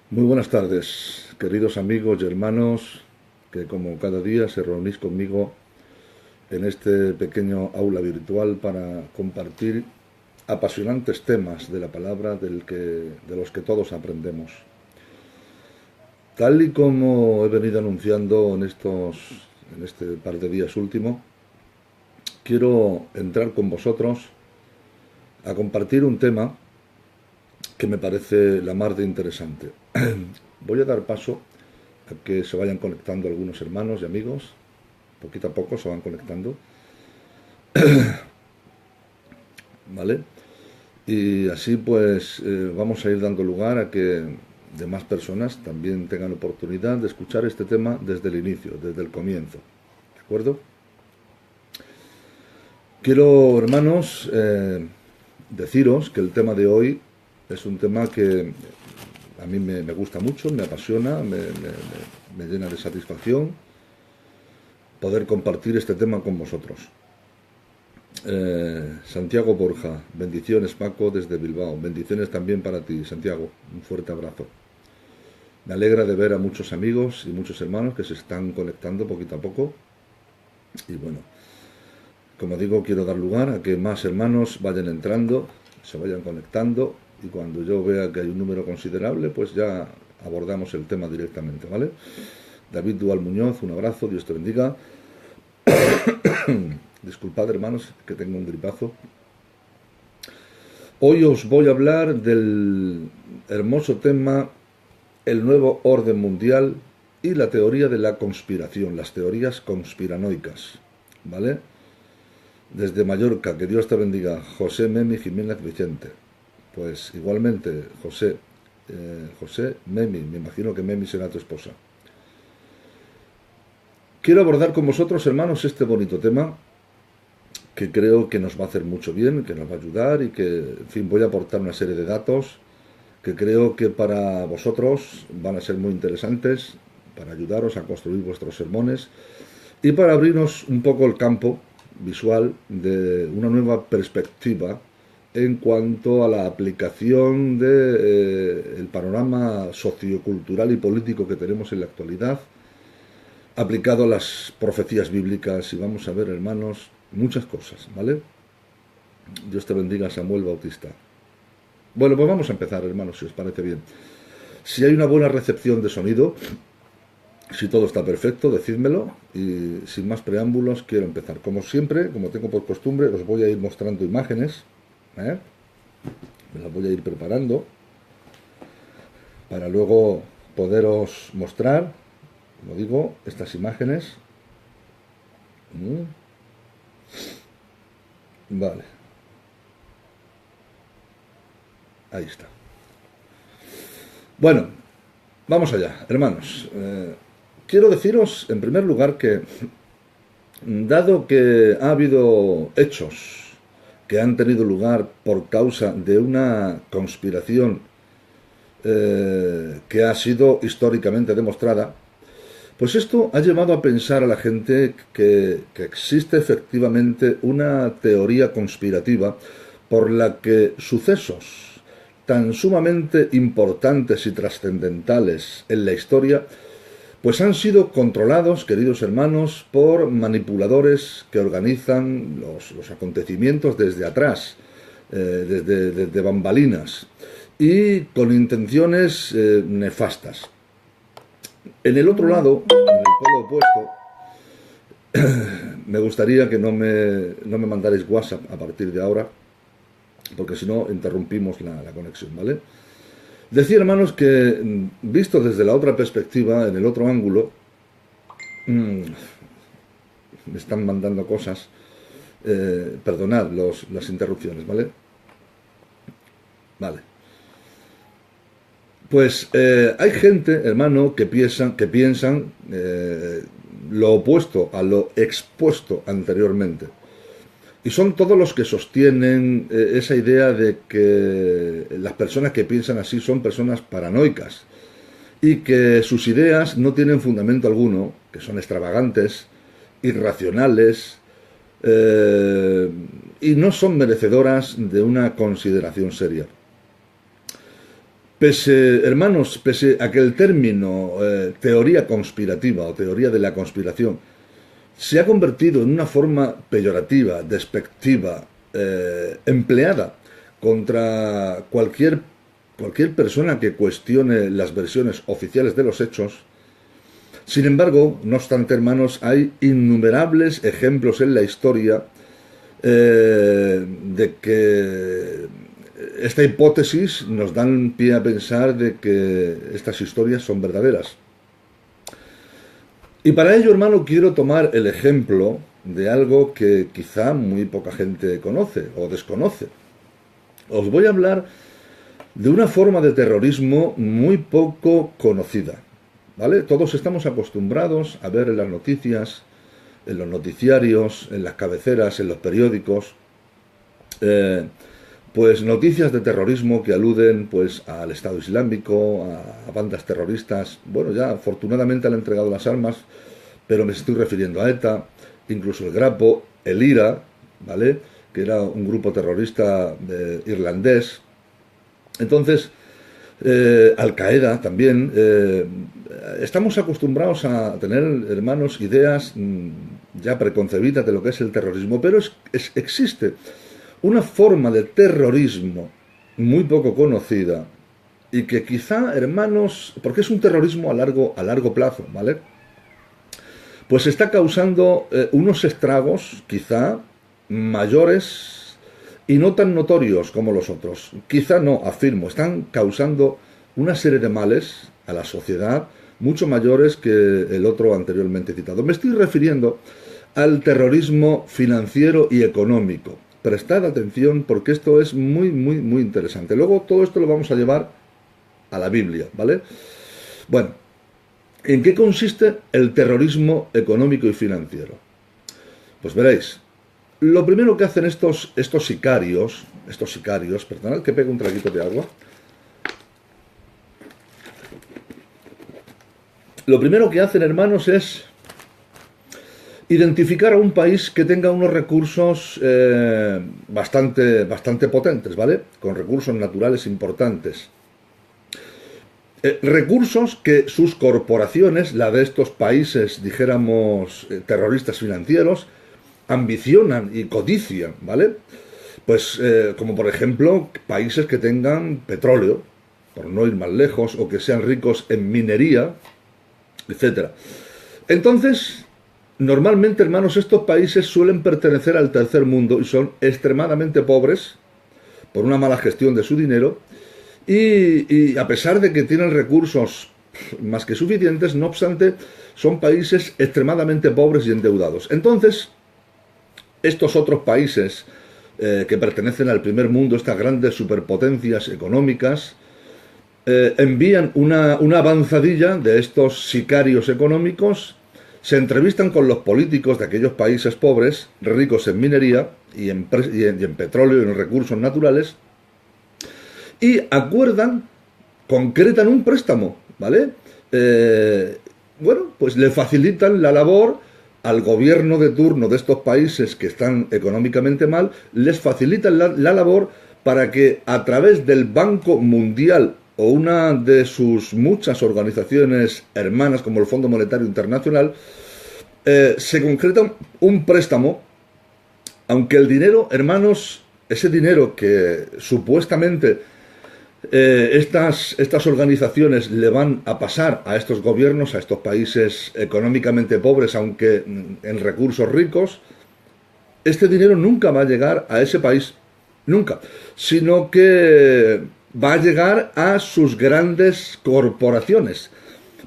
Muy buenas tardes, queridos amigos y hermanos, que como cada día se reunís conmigo en este pequeño aula virtual para compartir apasionantes temas de la palabra de los que todos aprendemos. Tal y como he venido anunciando en este par de días último, quiero entrar con vosotros a compartir un tema que me parece la mar de interesante. Voy a dar paso a que se vayan conectando algunos hermanos y amigos. Poquito a poco se van conectando, ¿vale? Y así pues vamos a ir dando lugar a que demás personas también tengan oportunidad de escuchar este tema desde el inicio, desde el comienzo. ¿De acuerdo? Quiero, hermanos, deciros que el tema de hoy es un tema que a mí me gusta mucho, me apasiona, me llena de satisfacción poder compartir este tema con vosotros. Santiago Borja, bendiciones Paco desde Bilbao, bendiciones también para ti Santiago, un fuerte abrazo. Me alegra de ver a muchos amigos y muchos hermanos que se están conectando poquito a poco y bueno, como digo, quiero dar lugar a que más hermanos vayan entrando, se vayan conectando y cuando yo vea que hay un número considerable, pues ya abordamos el tema directamente, ¿vale? David Dual Muñoz, un abrazo, Dios te bendiga. Disculpad, hermanos, que tengo un gripazo. Hoy os voy a hablar del hermoso tema el nuevo orden mundial y la teoría de la conspiración, las teorías conspiranoicas, ¿vale? Desde Mallorca, que Dios te bendiga, José Memi Jiménez Vicente. Pues igualmente, José Memi, me imagino que Memi será tu esposa. Quiero abordar con vosotros, hermanos, este bonito tema que creo que nos va a hacer mucho bien, que nos va a ayudar y que, en fin, voy a aportar una serie de datos que creo que para vosotros van a ser muy interesantes para ayudaros a construir vuestros sermones y para abrirnos un poco el campo visual de una nueva perspectiva en cuanto a la aplicación de el panorama sociocultural y político que tenemos en la actualidad aplicado a las profecías bíblicas y vamos a ver, hermanos, muchas cosas, ¿vale? Dios te bendiga, Samuel Bautista. Bueno, pues vamos a empezar, hermanos, si os parece bien. Si hay una buena recepción de sonido, si todo está perfecto, decídmelo. Y sin más preámbulos, quiero empezar. Como siempre, como tengo por costumbre, os voy a ir mostrando imágenes. ¿Eh? Me las voy a ir preparando para luego poderos mostrar, como digo, estas imágenes. Vale, ahí está. Bueno, vamos allá, hermanos. Quiero deciros, en primer lugar, que dado que ha habido hechos que han tenido lugar por causa de una conspiración que ha sido históricamente demostrada, pues esto ha llevado a pensar a la gente que existe efectivamente una teoría conspirativa por la que sucesos tan sumamente importantes y trascendentales en la historia pues han sido controlados, queridos hermanos, por manipuladores que organizan los acontecimientos desde atrás, desde bambalinas, y con intenciones nefastas. En el otro lado, en el polo opuesto, me gustaría que no me mandarais WhatsApp a partir de ahora, porque si no interrumpimos la conexión, ¿vale? Decía, hermanos, que visto desde la otra perspectiva, en el otro ángulo, me están mandando cosas, perdonad las interrupciones, ¿vale? Vale. Pues hay gente, hermano, que piensan lo opuesto a lo expuesto anteriormente. Y son todos los que sostienen esa idea de que las personas que piensan así son personas paranoicas y que sus ideas no tienen fundamento alguno, que son extravagantes, irracionales y no son merecedoras de una consideración seria. Hermanos, pese a que el término teoría conspirativa o teoría de la conspiración se ha convertido en una forma peyorativa, despectiva, empleada contra cualquier persona que cuestione las versiones oficiales de los hechos, sin embargo, no obstante, hermanos, hay innumerables ejemplos en la historia de que esta hipótesis nos dan pie a pensar de que estas historias son verdaderas. Y para ello, hermano, quiero tomar el ejemplo de algo que quizá muy poca gente conoce o desconoce. Os voy a hablar de una forma de terrorismo muy poco conocida, ¿vale? Todos estamos acostumbrados a ver en las noticias, en los noticiarios, en las cabeceras, en los periódicos, pues noticias de terrorismo que aluden pues al Estado Islámico, a bandas terroristas. Bueno, ya afortunadamente han entregado las armas, pero me estoy refiriendo a ETA, incluso el Grapo, el IRA, ¿vale?, que era un grupo terrorista irlandés. Entonces, Al-Qaeda también. Estamos acostumbrados a tener, hermanos, ideas ya preconcebidas de lo que es el terrorismo, pero existe una forma de terrorismo muy poco conocida y que quizá, hermanos, porque es un terrorismo a largo plazo, ¿vale?, pues está causando unos estragos quizá mayores y no tan notorios como los otros. Quizá no, afirmo, están causando una serie de males a la sociedad mucho mayores que el otro anteriormente citado. Me estoy refiriendo al terrorismo financiero y económico. Prestad atención porque esto es muy interesante. Luego todo esto lo vamos a llevar a la Biblia, ¿vale? Bueno, ¿en qué consiste el terrorismo económico y financiero? Pues veréis, lo primero que hacen estos sicarios, perdonad que pegue un traguito de agua. Lo primero que hacen, hermanos, es identificar a un país que tenga unos recursos bastante potentes, ¿vale? Con recursos naturales importantes. Recursos que sus corporaciones, la de estos países, dijéramos, terroristas financieros, ambicionan y codician, ¿vale? Pues como por ejemplo países que tengan petróleo, por no ir más lejos, o que sean ricos en minería, etcétera. Entonces, normalmente, hermanos, estos países suelen pertenecer al tercer mundo y son extremadamente pobres por una mala gestión de su dinero y a pesar de que tienen recursos más que suficientes, no obstante, son países extremadamente pobres y endeudados. Entonces, estos otros países que pertenecen al primer mundo, estas grandes superpotencias económicas, envían una avanzadilla de estos sicarios económicos, se entrevistan con los políticos de aquellos países pobres, ricos en minería y en petróleo y en recursos naturales, y acuerdan, concretan un préstamo, ¿vale? Bueno, pues le facilitan la labor al gobierno de turno de estos países que están económicamente mal, les facilitan la labor para que a través del Banco Mundial o una de sus muchas organizaciones hermanas como el Fondo Monetario Internacional, se concreta un préstamo, aunque el dinero, hermanos, ese dinero que supuestamente estas organizaciones le van a pasar a estos gobiernos, a estos países económicamente pobres, aunque en recursos ricos, este dinero nunca va a llegar a ese país, nunca, sino que va a llegar a sus grandes corporaciones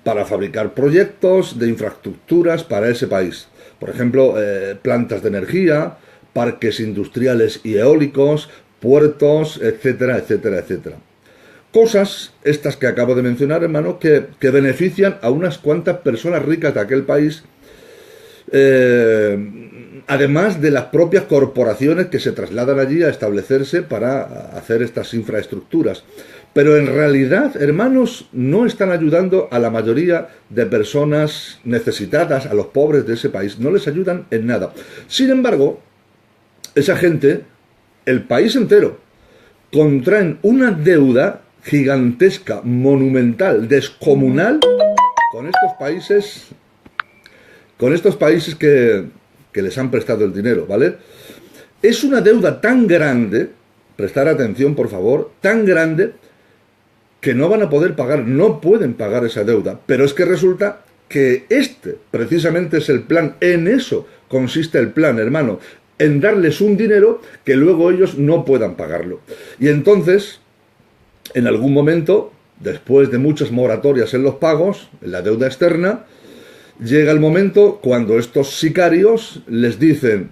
para fabricar proyectos de infraestructuras para ese país. Por ejemplo, plantas de energía, parques industriales y eólicos, puertos, etcétera, etcétera, etcétera. Cosas, estas que acabo de mencionar, hermano, que benefician a unas cuantas personas ricas de aquel país, además de las propias corporaciones que se trasladan allí a establecerse para hacer estas infraestructuras. Pero en realidad, hermanos, no están ayudando a la mayoría de personas necesitadas, a los pobres de ese país. No les ayudan en nada. Sin embargo, esa gente, el país entero, contraen una deuda gigantesca, monumental, descomunal con estos países que les han prestado el dinero, ¿vale? Es una deuda tan grande, prestar atención por favor, tan grande que no van a poder pagar, no pueden pagar esa deuda, pero es que resulta que precisamente es el plan, en eso consiste el plan, hermano, en darles un dinero que luego ellos no puedan pagarlo. Y entonces, en algún momento, después de muchas moratorias en los pagos, en la deuda externa, llega el momento cuando estos sicarios les dicen: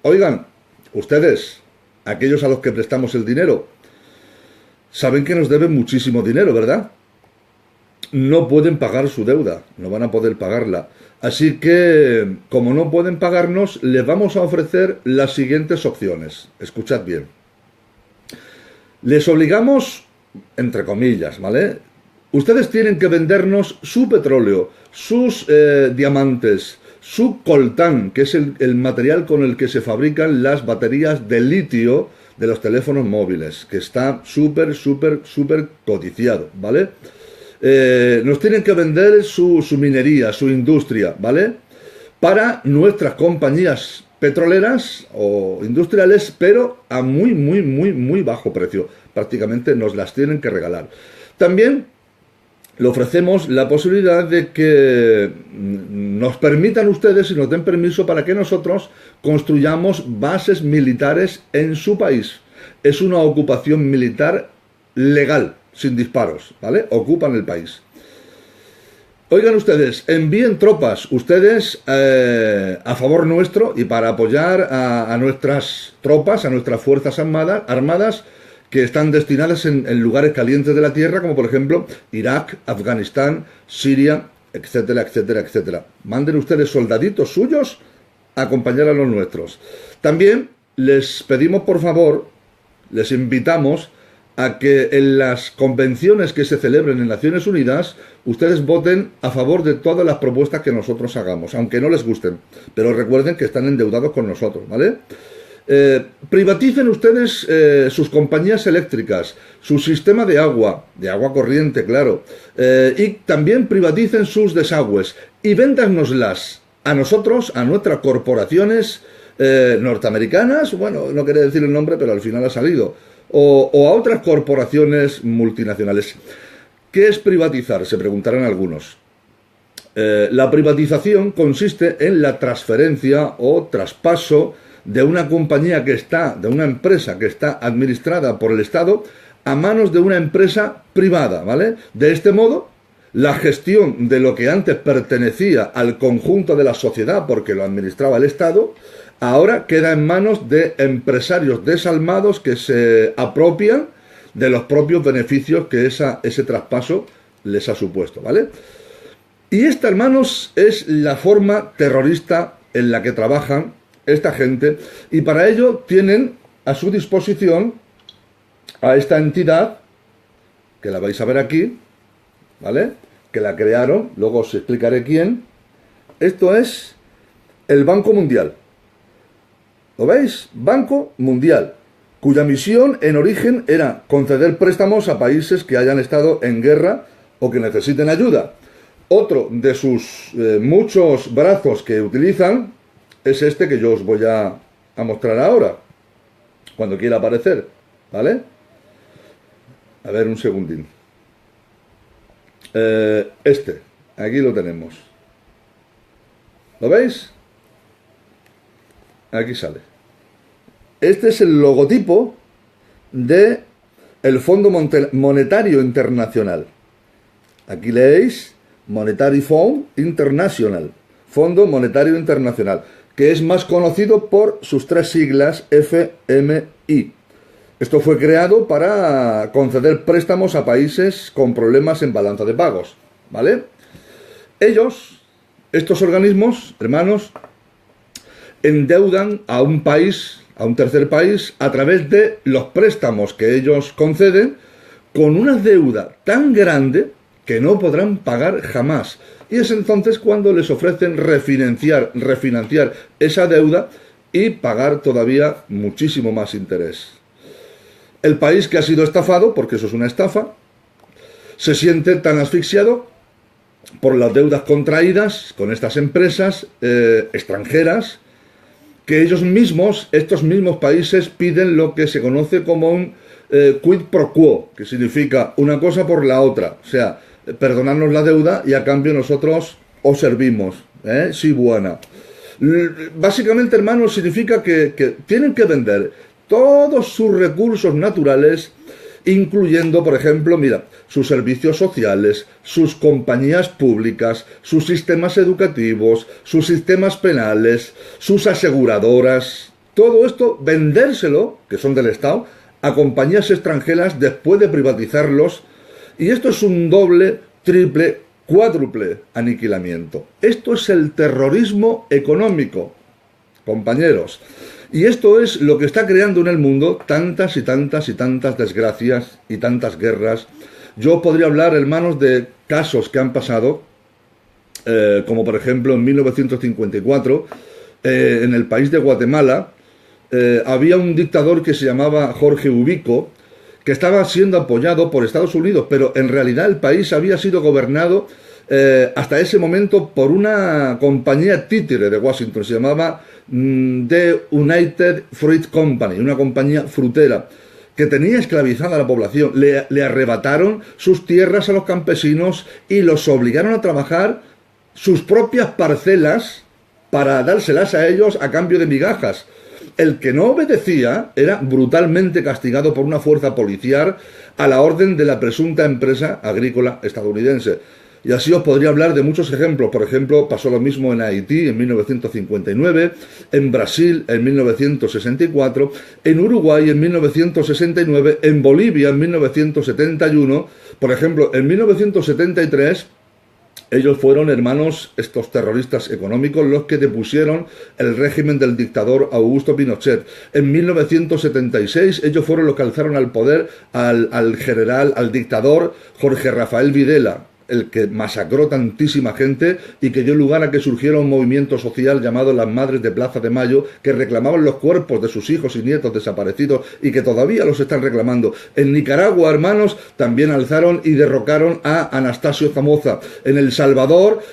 oigan, ustedes, aquellos a los que prestamos el dinero, saben que nos deben muchísimo dinero, ¿verdad? No pueden pagar su deuda, no van a poder pagarla. Así que, como no pueden pagarnos, les vamos a ofrecer las siguientes opciones. Escuchad bien. Les obligamos, entre comillas, ¿vale? Ustedes tienen que vendernos su petróleo, sus diamantes, su coltán, que es el material con el que se fabrican las baterías de litio de los teléfonos móviles, que está súper codiciado, ¿vale? Nos tienen que vender su minería, su industria, ¿vale? Para nuestras compañías petroleras o industriales, pero a muy bajo precio. Prácticamente nos las tienen que regalar. También le ofrecemos la posibilidad de que nos permitan ustedes y nos den permiso para que nosotros construyamos bases militares en su país. Es una ocupación militar legal, sin disparos, ¿vale? Ocupan el país. Oigan ustedes, envíen tropas ustedes a favor nuestro y para apoyar a nuestras tropas, a nuestras fuerzas armadas que están destinadas en lugares calientes de la tierra, como por ejemplo Irak, Afganistán, Siria, etcétera, etcétera, etcétera. Manden ustedes soldaditos suyos a acompañar a los nuestros. También les pedimos, por favor, les invitamos a que en las convenciones que se celebren en Naciones Unidas, ustedes voten a favor de todas las propuestas que nosotros hagamos, aunque no les gusten. Pero recuerden que están endeudados con nosotros, ¿vale? Privaticen ustedes sus compañías eléctricas, su sistema de agua corriente, claro, y también privaticen sus desagües y véndanoslas a nosotros, a nuestras corporaciones norteamericanas, bueno, no quería decir el nombre, pero al final ha salido, o a otras corporaciones multinacionales. ¿Qué es privatizar?, se preguntarán algunos. La privatización consiste en la transferencia o traspaso de una compañía de una empresa que está administrada por el Estado a manos de una empresa privada, ¿vale? De este modo, la gestión de lo que antes pertenecía al conjunto de la sociedad porque lo administraba el Estado, ahora queda en manos de empresarios desalmados que se apropian de los propios beneficios que ese traspaso les ha supuesto, ¿vale? Y esta, hermanos, es la forma terrorista en la que trabajan esta gente, y para ello tienen a su disposición a esta entidad, que la vais a ver aquí, ¿vale? Que la crearon, luego os explicaré quién. Esto es el Banco Mundial. ¿Lo veis? Banco Mundial, cuya misión en origen era conceder préstamos a países que hayan estado en guerra o que necesiten ayuda. Otro de sus muchos brazos que utilizan es este que yo os voy a mostrar ahora, cuando quiera aparecer, ¿vale? A ver, un segundín. Aquí lo tenemos. ¿Lo veis? Aquí sale. Este es el logotipo de el Fondo Monetario Internacional. Aquí leéis Monetary Fund International, Fondo Monetario Internacional, que es más conocido por sus tres siglas FMI. Esto fue creado para conceder préstamos a países con problemas en balanza de pagos, ¿vale? Estos organismos, hermanos, endeudan a un país, a un tercer país, a través de los préstamos que ellos conceden, con una deuda tan grande que no podrán pagar jamás. Y es entonces cuando les ofrecen refinanciar esa deuda y pagar todavía muchísimo más interés. El país que ha sido estafado, porque eso es una estafa, se siente tan asfixiado por las deudas contraídas con estas empresas extranjeras, que ellos mismos, estos mismos países, piden lo que se conoce como un quid pro quo, que significa una cosa por la otra, o sea, perdonarnos la deuda y a cambio nosotros os servimos, sí, buena. Básicamente, hermanos, significa que tienen que vender todos sus recursos naturales, incluyendo, por ejemplo, mira, sus servicios sociales, sus compañías públicas, sus sistemas educativos, sus sistemas penales, sus aseguradoras, todo esto vendérselo, que son del Estado, a compañías extranjeras después de privatizarlos, y esto es un doble, triple, cuádruple aniquilamiento. Esto es el terrorismo económico, compañeros. Y esto es lo que está creando en el mundo tantas y tantas y tantas desgracias y tantas guerras. Yo podría hablar, hermanos, de casos que han pasado, como por ejemplo en 1954, en el país de Guatemala, había un dictador que se llamaba Jorge Ubico, que estaba siendo apoyado por Estados Unidos, pero en realidad el país había sido gobernado hasta ese momento por una compañía títere de Washington, se llamaba The United Fruit Company, una compañía frutera, que tenía esclavizada a la población. Le arrebataron sus tierras a los campesinos y los obligaron a trabajar sus propias parcelas para dárselas a ellos a cambio de migajas. El que no obedecía era brutalmente castigado por una fuerza policial a la orden de la presunta empresa agrícola estadounidense. Y así os podría hablar de muchos ejemplos. Por ejemplo, pasó lo mismo en Haití en 1959, en Brasil en 1964, en Uruguay en 1969, en Bolivia en 1971. Por ejemplo, en 1973... ellos fueron, hermanos, estos terroristas económicos, los que depusieron el régimen del dictador Augusto Pinochet. En 1976 ellos fueron los que alzaron al poder al general, al dictador Jorge Rafael Videla, el que masacró tantísima gente y que dio lugar a que surgiera un movimiento social llamado las Madres de Plaza de Mayo, que reclamaban los cuerpos de sus hijos y nietos desaparecidos y que todavía los están reclamando. En Nicaragua, hermanos, también alzaron y derrocaron a Anastasio Somoza. En El Salvador,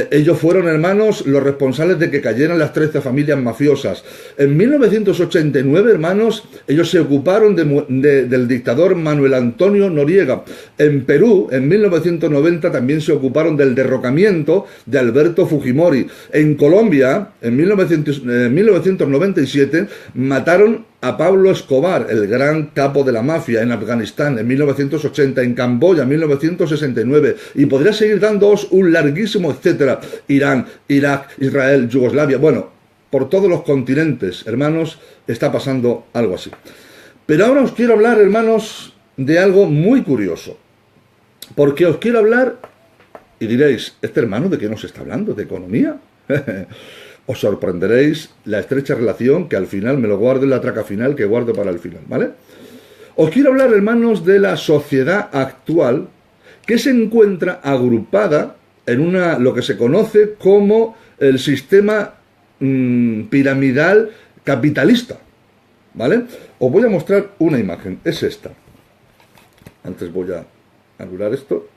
ellos fueron, hermanos, los responsables de que cayeran las 13 familias mafiosas. En 1989, hermanos, ellos se ocuparon del dictador Manuel Antonio Noriega. En Perú, en 1990, también se ocuparon del derrocamiento de Alberto Fujimori. En Colombia, en 1997, mataron a Pablo Escobar, el gran capo de la mafia. En Afganistán, en 1980, en Camboya, en 1969, y podría seguir dándoos un larguísimo etcétera. Irán, Irak, Israel, Yugoslavia, bueno, por todos los continentes, hermanos, está pasando algo así. Pero ahora os quiero hablar, hermanos, de algo muy curioso. Porque os quiero hablar, y diréis, ¿este hermano de qué nos está hablando? ¿De economía? Os sorprenderéis la estrecha relación que al final me lo guardo en la traca final, que guardo para el final, ¿vale? Os quiero hablar, hermanos, de la sociedad actual que se encuentra agrupada en lo que se conoce como el sistema piramidal capitalista, ¿vale? Os voy a mostrar una imagen, es esta. Antes voy a anular esto,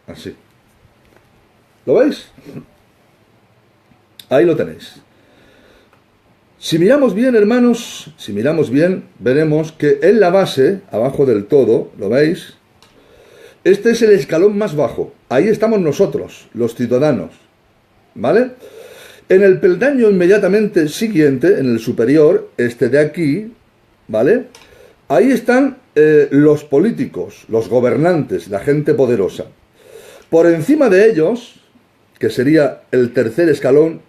así. ¿Lo veis? Ahí lo tenéis. Si miramos bien, hermanos, si miramos bien, veremos que en la base, abajo del todo, ¿lo veis? Este es el escalón más bajo. Ahí estamos nosotros, los ciudadanos, ¿vale? En el peldaño inmediatamente siguiente, en el superior, este de aquí, ¿vale? Ahí están los políticos, los gobernantes, la gente poderosa. Por encima de ellos, que sería el tercer escalón,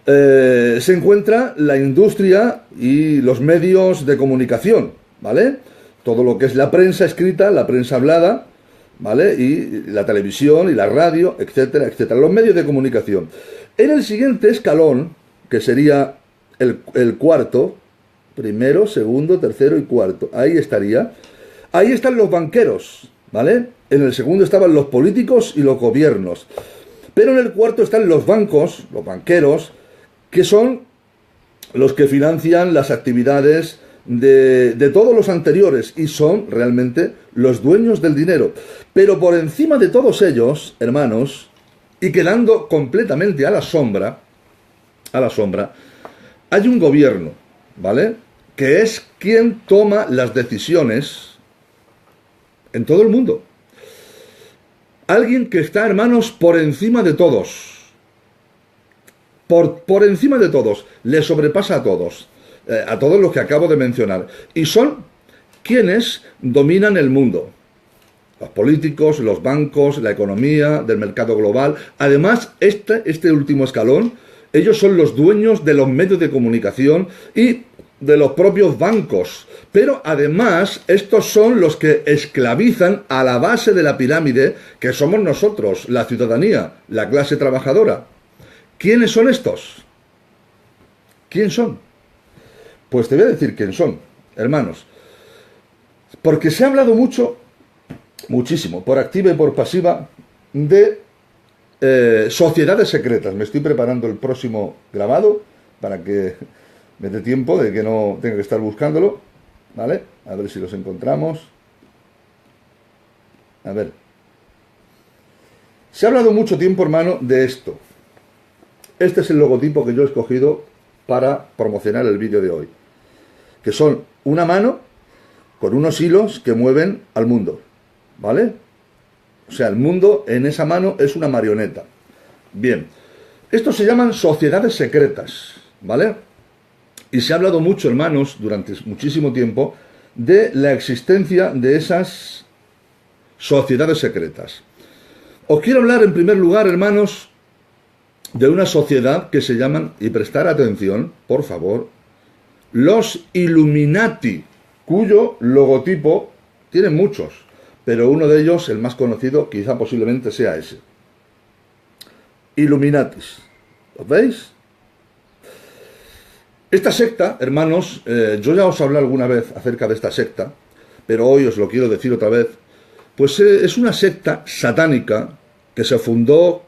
se encuentra la industria y los medios de comunicación, ¿vale? Todo lo que es la prensa escrita, la prensa hablada, ¿vale? Y la televisión y la radio, etcétera, etcétera. Los medios de comunicación. En el siguiente escalón, que sería el cuarto, primero, segundo, tercero y cuarto, ahí estaría. Ahí están los banqueros, ¿vale? En el segundo estaban los políticos y los gobiernos. Pero en el cuarto están los bancos, los banqueros, que son los que financian las actividades de todos los anteriores y son realmente los dueños del dinero. Pero por encima de todos ellos, hermanos, y quedando completamente a la sombra, hay un gobierno, ¿vale? Que es quien toma las decisiones en todo el mundo. Alguien que está, hermanos, por encima de todos. Por encima de todos. Le sobrepasa a todos los que acabo de mencionar. Y son quienes dominan el mundo. Los políticos, los bancos, la economía, del mercado global. Además, este último escalón, ellos son los dueños de los medios de comunicación y de los propios bancos. Pero además, estos son los que esclavizan a la base de la pirámide, que somos nosotros, la ciudadanía, la clase trabajadora. ¿Quiénes son estos? ¿Quién son? Pues te voy a decir quién son, hermanos. Porque se ha hablado muchísimo, por activa y por pasiva, de sociedades secretas. Me estoy preparando el próximo grabado para que me dé tiempo de que no tenga que estar buscándolo, ¿vale? A ver si los encontramos. A ver. Se ha hablado mucho tiempo, hermano, de esto. Este es el logotipo que yo he escogido para promocionar el vídeo de hoy. Que son una mano con unos hilos que mueven al mundo, ¿vale? O sea, el mundo en esa mano es una marioneta. Bien, estos se llaman sociedades secretas, ¿vale? Y se ha hablado mucho, hermanos, durante muchísimo tiempo, de la existencia de esas sociedades secretas. Os quiero hablar en primer lugar, hermanos, de una sociedad que se llaman, y prestar atención, por favor, los Illuminati, cuyo logotipo tienen muchos, pero uno de ellos, el más conocido, quizá posiblemente sea ese. Illuminatis. ¿Lo veis? Esta secta, hermanos, yo ya os hablé alguna vez acerca de esta secta, pero hoy os lo quiero decir otra vez, pues es una secta satánica que se fundó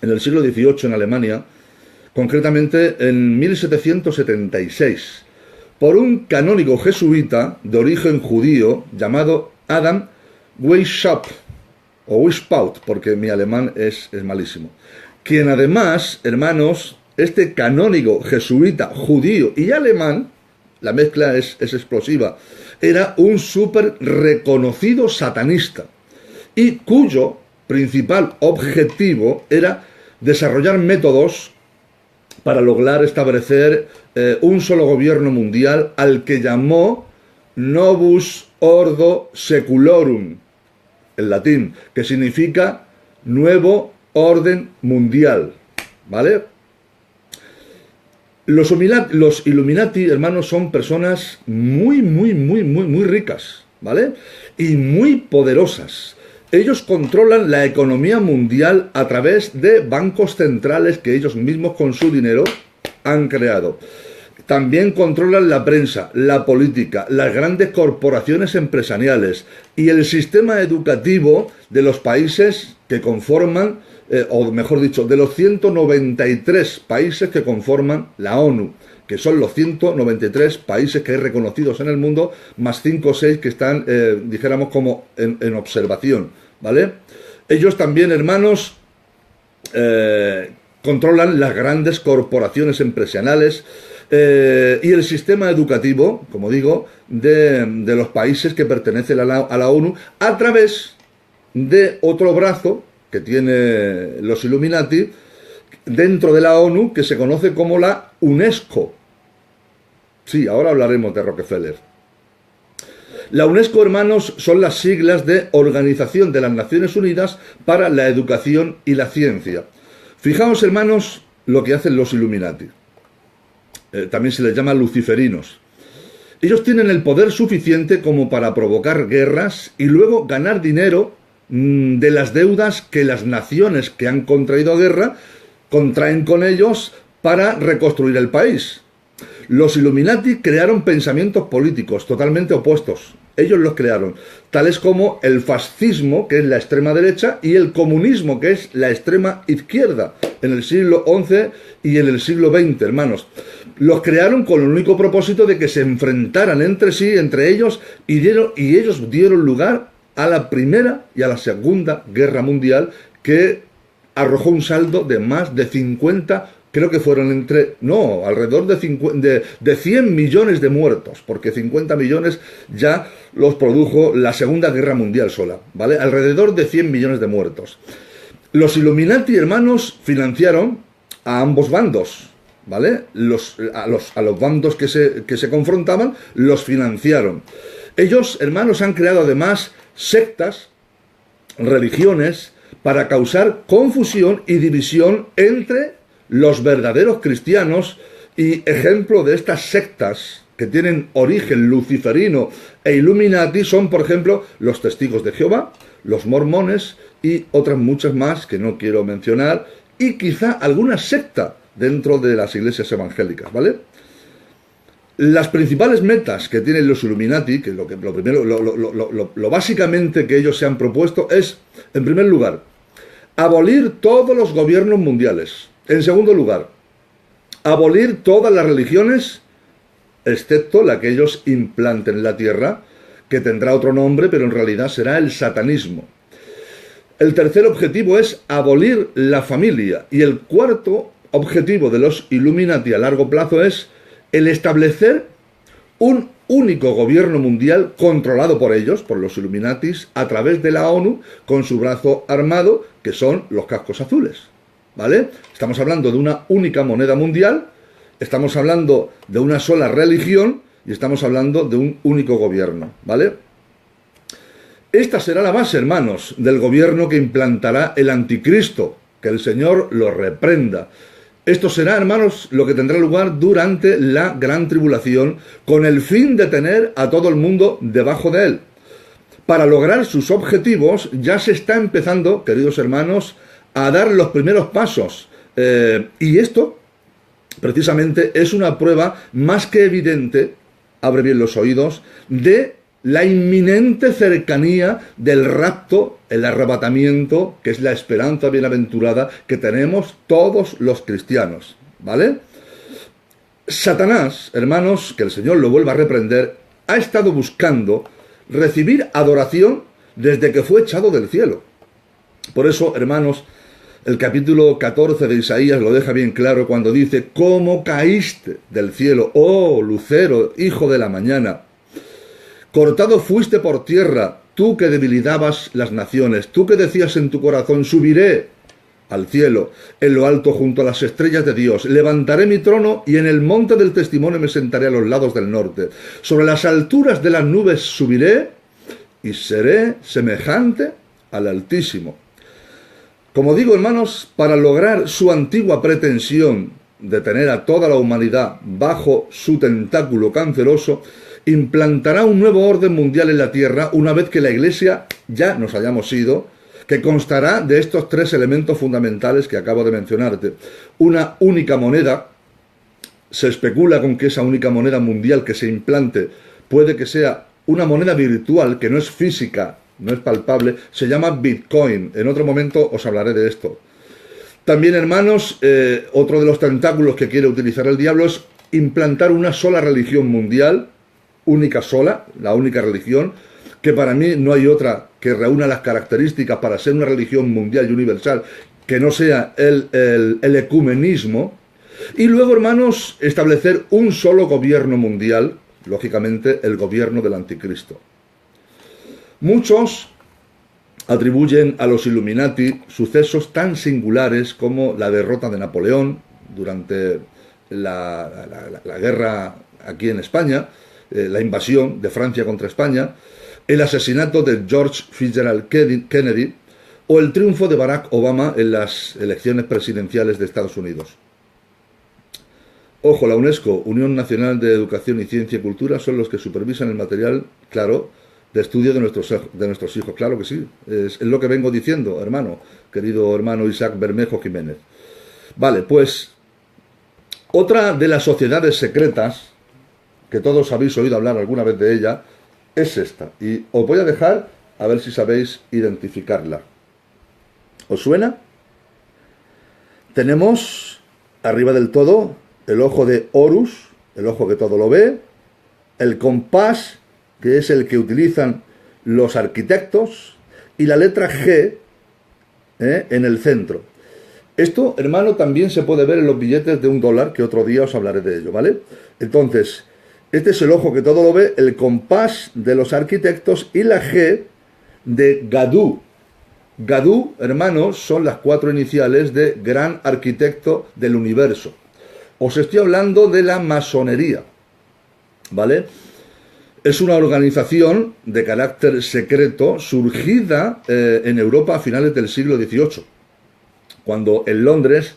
en el siglo XVIII en Alemania, concretamente en 1776, por un canónigo jesuita de origen judío llamado Adam Weishaupt, o Weishaupt, porque mi alemán es malísimo, quien además, hermanos, este canónigo jesuita judío y alemán, la mezcla es explosiva, era un súper reconocido satanista y cuyo principal objetivo era desarrollar métodos para lograr establecer un solo gobierno mundial al que llamó Novus Ordo Seculorum, en latín, que significa nuevo orden mundial, ¿vale? Los Illuminati, hermanos, son personas muy ricas, ¿vale? Y muy poderosas. Ellos controlan la economía mundial a través de bancos centrales que ellos mismos con su dinero han creado. También controlan la prensa, la política, las grandes corporaciones empresariales y el sistema educativo de los países que conforman, o mejor dicho, de los 193 países que conforman la ONU, que son los 193 países que hay reconocidos en el mundo, más 5 o 6 que están, dijéramos, como en observación, ¿vale? Ellos también, hermanos, controlan las grandes corporaciones empresariales y el sistema educativo, como digo, de los países que pertenecen a la ONU, a través de otro brazo que tiene los Illuminati dentro de la ONU, que se conoce como la UNESCO. Sí, ahora hablaremos de Rockefeller. La UNESCO, hermanos, son las siglas de Organización de las Naciones Unidas para la Educación y la Ciencia. Fijaos, hermanos, lo que hacen los Illuminati. También se les llama luciferinos. Ellos tienen el poder suficiente como para provocar guerras y luego ganar dinero de las deudas que las naciones que han contraído guerra contraen con ellos para reconstruir el país. Los Illuminati crearon pensamientos políticos totalmente opuestos. Ellos los crearon, tales como el fascismo, que es la extrema derecha, y el comunismo, que es la extrema izquierda, en el siglo XI y en el siglo XX, hermanos. Los crearon con el único propósito de que se enfrentaran entre sí, entre ellos, y ellos dieron lugar a la Primera y a la Segunda Guerra Mundial, que arrojó un saldo de más de 50, creo que fueron alrededor de 100 millones de muertos, porque 50 millones ya los produjo la Segunda Guerra Mundial sola, ¿vale? Alrededor de 100 millones de muertos. Los Illuminati, hermanos, financiaron a ambos bandos, ¿vale? A los bandos que se confrontaban, los financiaron. Ellos, hermanos, han creado además sectas, religiones, para causar confusión y división entre los verdaderos cristianos. Y ejemplo de estas sectas que tienen origen luciferino e Illuminati son, por ejemplo, los Testigos de Jehová, los mormones y otras muchas más que no quiero mencionar, y quizá alguna secta dentro de las iglesias evangélicas, ¿vale? Las principales metas que tienen los Illuminati, que lo básicamente que ellos se han propuesto es, en primer lugar, abolir todos los gobiernos mundiales. En segundo lugar, abolir todas las religiones, excepto la que ellos implanten en la tierra, que tendrá otro nombre, pero en realidad será el satanismo. El tercer objetivo es abolir la familia. Y el cuarto objetivo de los Illuminati a largo plazo es el establecer un único gobierno mundial controlado por ellos, por los Illuminatis, a través de la ONU, con su brazo armado, que son los cascos azules, ¿vale? Estamos hablando de una única moneda mundial, estamos hablando de una sola religión y estamos hablando de un único gobierno, ¿vale? Esta será la base, hermanos, del gobierno que implantará el anticristo, que el Señor lo reprenda. Esto será, hermanos, lo que tendrá lugar durante la gran tribulación, con el fin de tener a todo el mundo debajo de él. Para lograr sus objetivos ya se está empezando, queridos hermanos, a dar los primeros pasos. Y esto, precisamente, es una prueba más que evidente, abre bien los oídos, de la inminente cercanía del rapto, el arrebatamiento, que es la esperanza bienaventurada que tenemos todos los cristianos, ¿vale? Satanás, hermanos, que el Señor lo vuelva a reprender, ha estado buscando recibir adoración desde que fue echado del cielo. Por eso, hermanos, el capítulo 14 de Isaías lo deja bien claro cuando dice: ¿cómo caíste del cielo, oh lucero, hijo de la mañana? Cortado fuiste por tierra, tú que debilitabas las naciones, tú que decías en tu corazón: subiré al cielo, en lo alto junto a las estrellas de Dios, levantaré mi trono y en el monte del testimonio me sentaré a los lados del norte. Sobre las alturas de las nubes subiré y seré semejante al Altísimo. Como digo, hermanos, para lograr su antigua pretensión de tener a toda la humanidad bajo su tentáculo canceroso, implantará un nuevo orden mundial en la tierra una vez que la Iglesia ya nos hayamos ido, que constará de estos tres elementos fundamentales que acabo de mencionarte. Una única moneda. Se especula con que esa única moneda mundial que se implante puede que sea una moneda virtual que no es física, no es palpable, se llama Bitcoin. En otro momento os hablaré de esto. También, hermanos, otro de los tentáculos que quiere utilizar el diablo es implantar una sola religión mundial, única sola, la única religión, que para mí no hay otra que reúna las características para ser una religión mundial y universal, que no sea el ecumenismo. Y luego, hermanos, establecer un solo gobierno mundial, lógicamente el gobierno del anticristo. Muchos atribuyen a los Illuminati sucesos tan singulares como la derrota de Napoleón durante la guerra aquí en España, la invasión de Francia contra España, el asesinato de George Fitzgerald Kennedy o el triunfo de Barack Obama en las elecciones presidenciales de Estados Unidos. Ojo, la UNESCO, Unión Nacional de Educación y Ciencia y Cultura, son los que supervisan el material, claro, de estudio de nuestros hijos. Claro que sí, es lo que vengo diciendo, hermano, querido hermano Isaac Bermejo Jiménez. Vale, pues otra de las sociedades secretas, que todos habéis oído hablar alguna vez de ella, es esta. Y os voy a dejar a ver si sabéis identificarla. ¿Os suena? Tenemos arriba del todo el ojo de Horus, el ojo que todo lo ve, el compás, que es el que utilizan los arquitectos, y la letra G en el centro. Esto, hermano, también se puede ver en los billetes de $1, que otro día os hablaré de ello, ¿vale? Entonces, este es el ojo que todo lo ve, el compás de los arquitectos y la G de Gadú. Gadú, hermanos, son las 4 iniciales de Gran Arquitecto del Universo. Os estoy hablando de la masonería, ¿vale? Es una organización de carácter secreto surgida en Europa a finales del siglo XVIII, cuando en Londres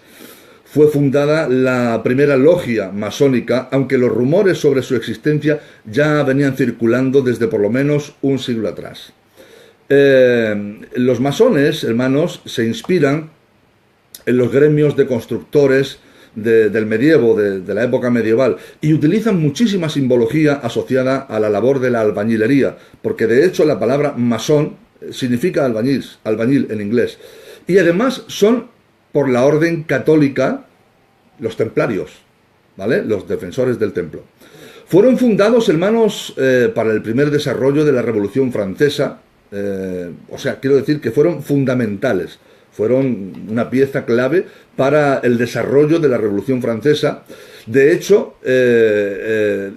fue fundada la primera logia masónica, aunque los rumores sobre su existencia ya venían circulando desde por lo menos un siglo atrás. Los masones, hermanos, se inspiran en los gremios de constructores del medievo, de la época medieval, y utilizan muchísima simbología asociada a la labor de la albañilería, porque de hecho la palabra masón significa albañil en inglés, y además son por la orden católica los templarios, ¿vale? Los defensores del templo. Fueron fundados, hermanos, para el primer desarrollo de la Revolución Francesa, o sea, quiero decir que fueron fundamentales, fueron una pieza clave para el desarrollo de la Revolución Francesa. De hecho, el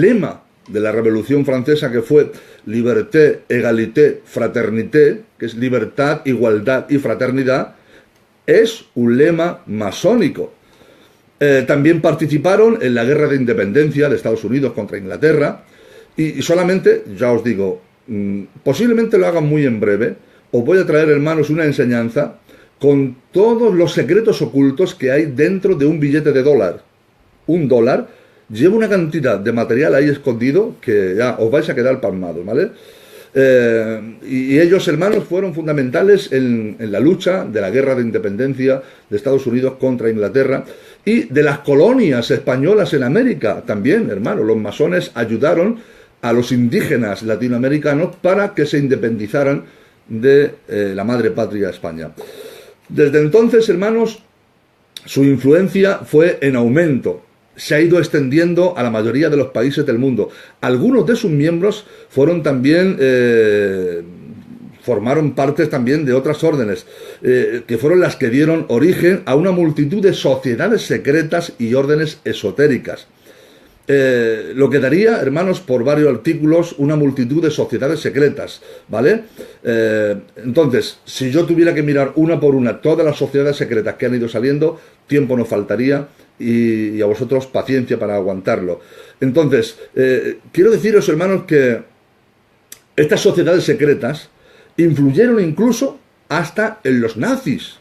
lema de la Revolución Francesa, que fue Liberté, Égalité, Fraternité, que es libertad, igualdad y fraternidad, es un lema masónico. También participaron en la Guerra de Independencia de Estados Unidos contra Inglaterra, y solamente, ya os digo, posiblemente lo hagan muy en breve, os voy a traer, hermanos, una enseñanza con todos los secretos ocultos que hay dentro de un billete de $1. Un dólar lleva una cantidad de material ahí escondido que ya os vais a quedar pasmados, ¿vale? Y ellos, hermanos, fueron fundamentales en la lucha de la Guerra de Independencia de Estados Unidos contra Inglaterra y de las colonias españolas en América también, hermanos. Los masones ayudaron a los indígenas latinoamericanos para que se independizaran de la madre patria España. Desde entonces, hermanos, su influencia fue en aumento. Se ha ido extendiendo a la mayoría de los países del mundo. Algunos de sus miembros fueron también, formaron parte también de otras órdenes, que fueron las que dieron origen a una multitud de sociedades secretas y órdenes esotéricas. Lo que daría, hermanos, por varios artículos, una multitud de sociedades secretas, ¿vale? Entonces, si yo tuviera que mirar una por una todas las sociedades secretas que han ido saliendo, tiempo nos faltaría y a vosotros paciencia para aguantarlo. Entonces, quiero deciros, hermanos, que estas sociedades secretas influyeron incluso hasta en los nazis.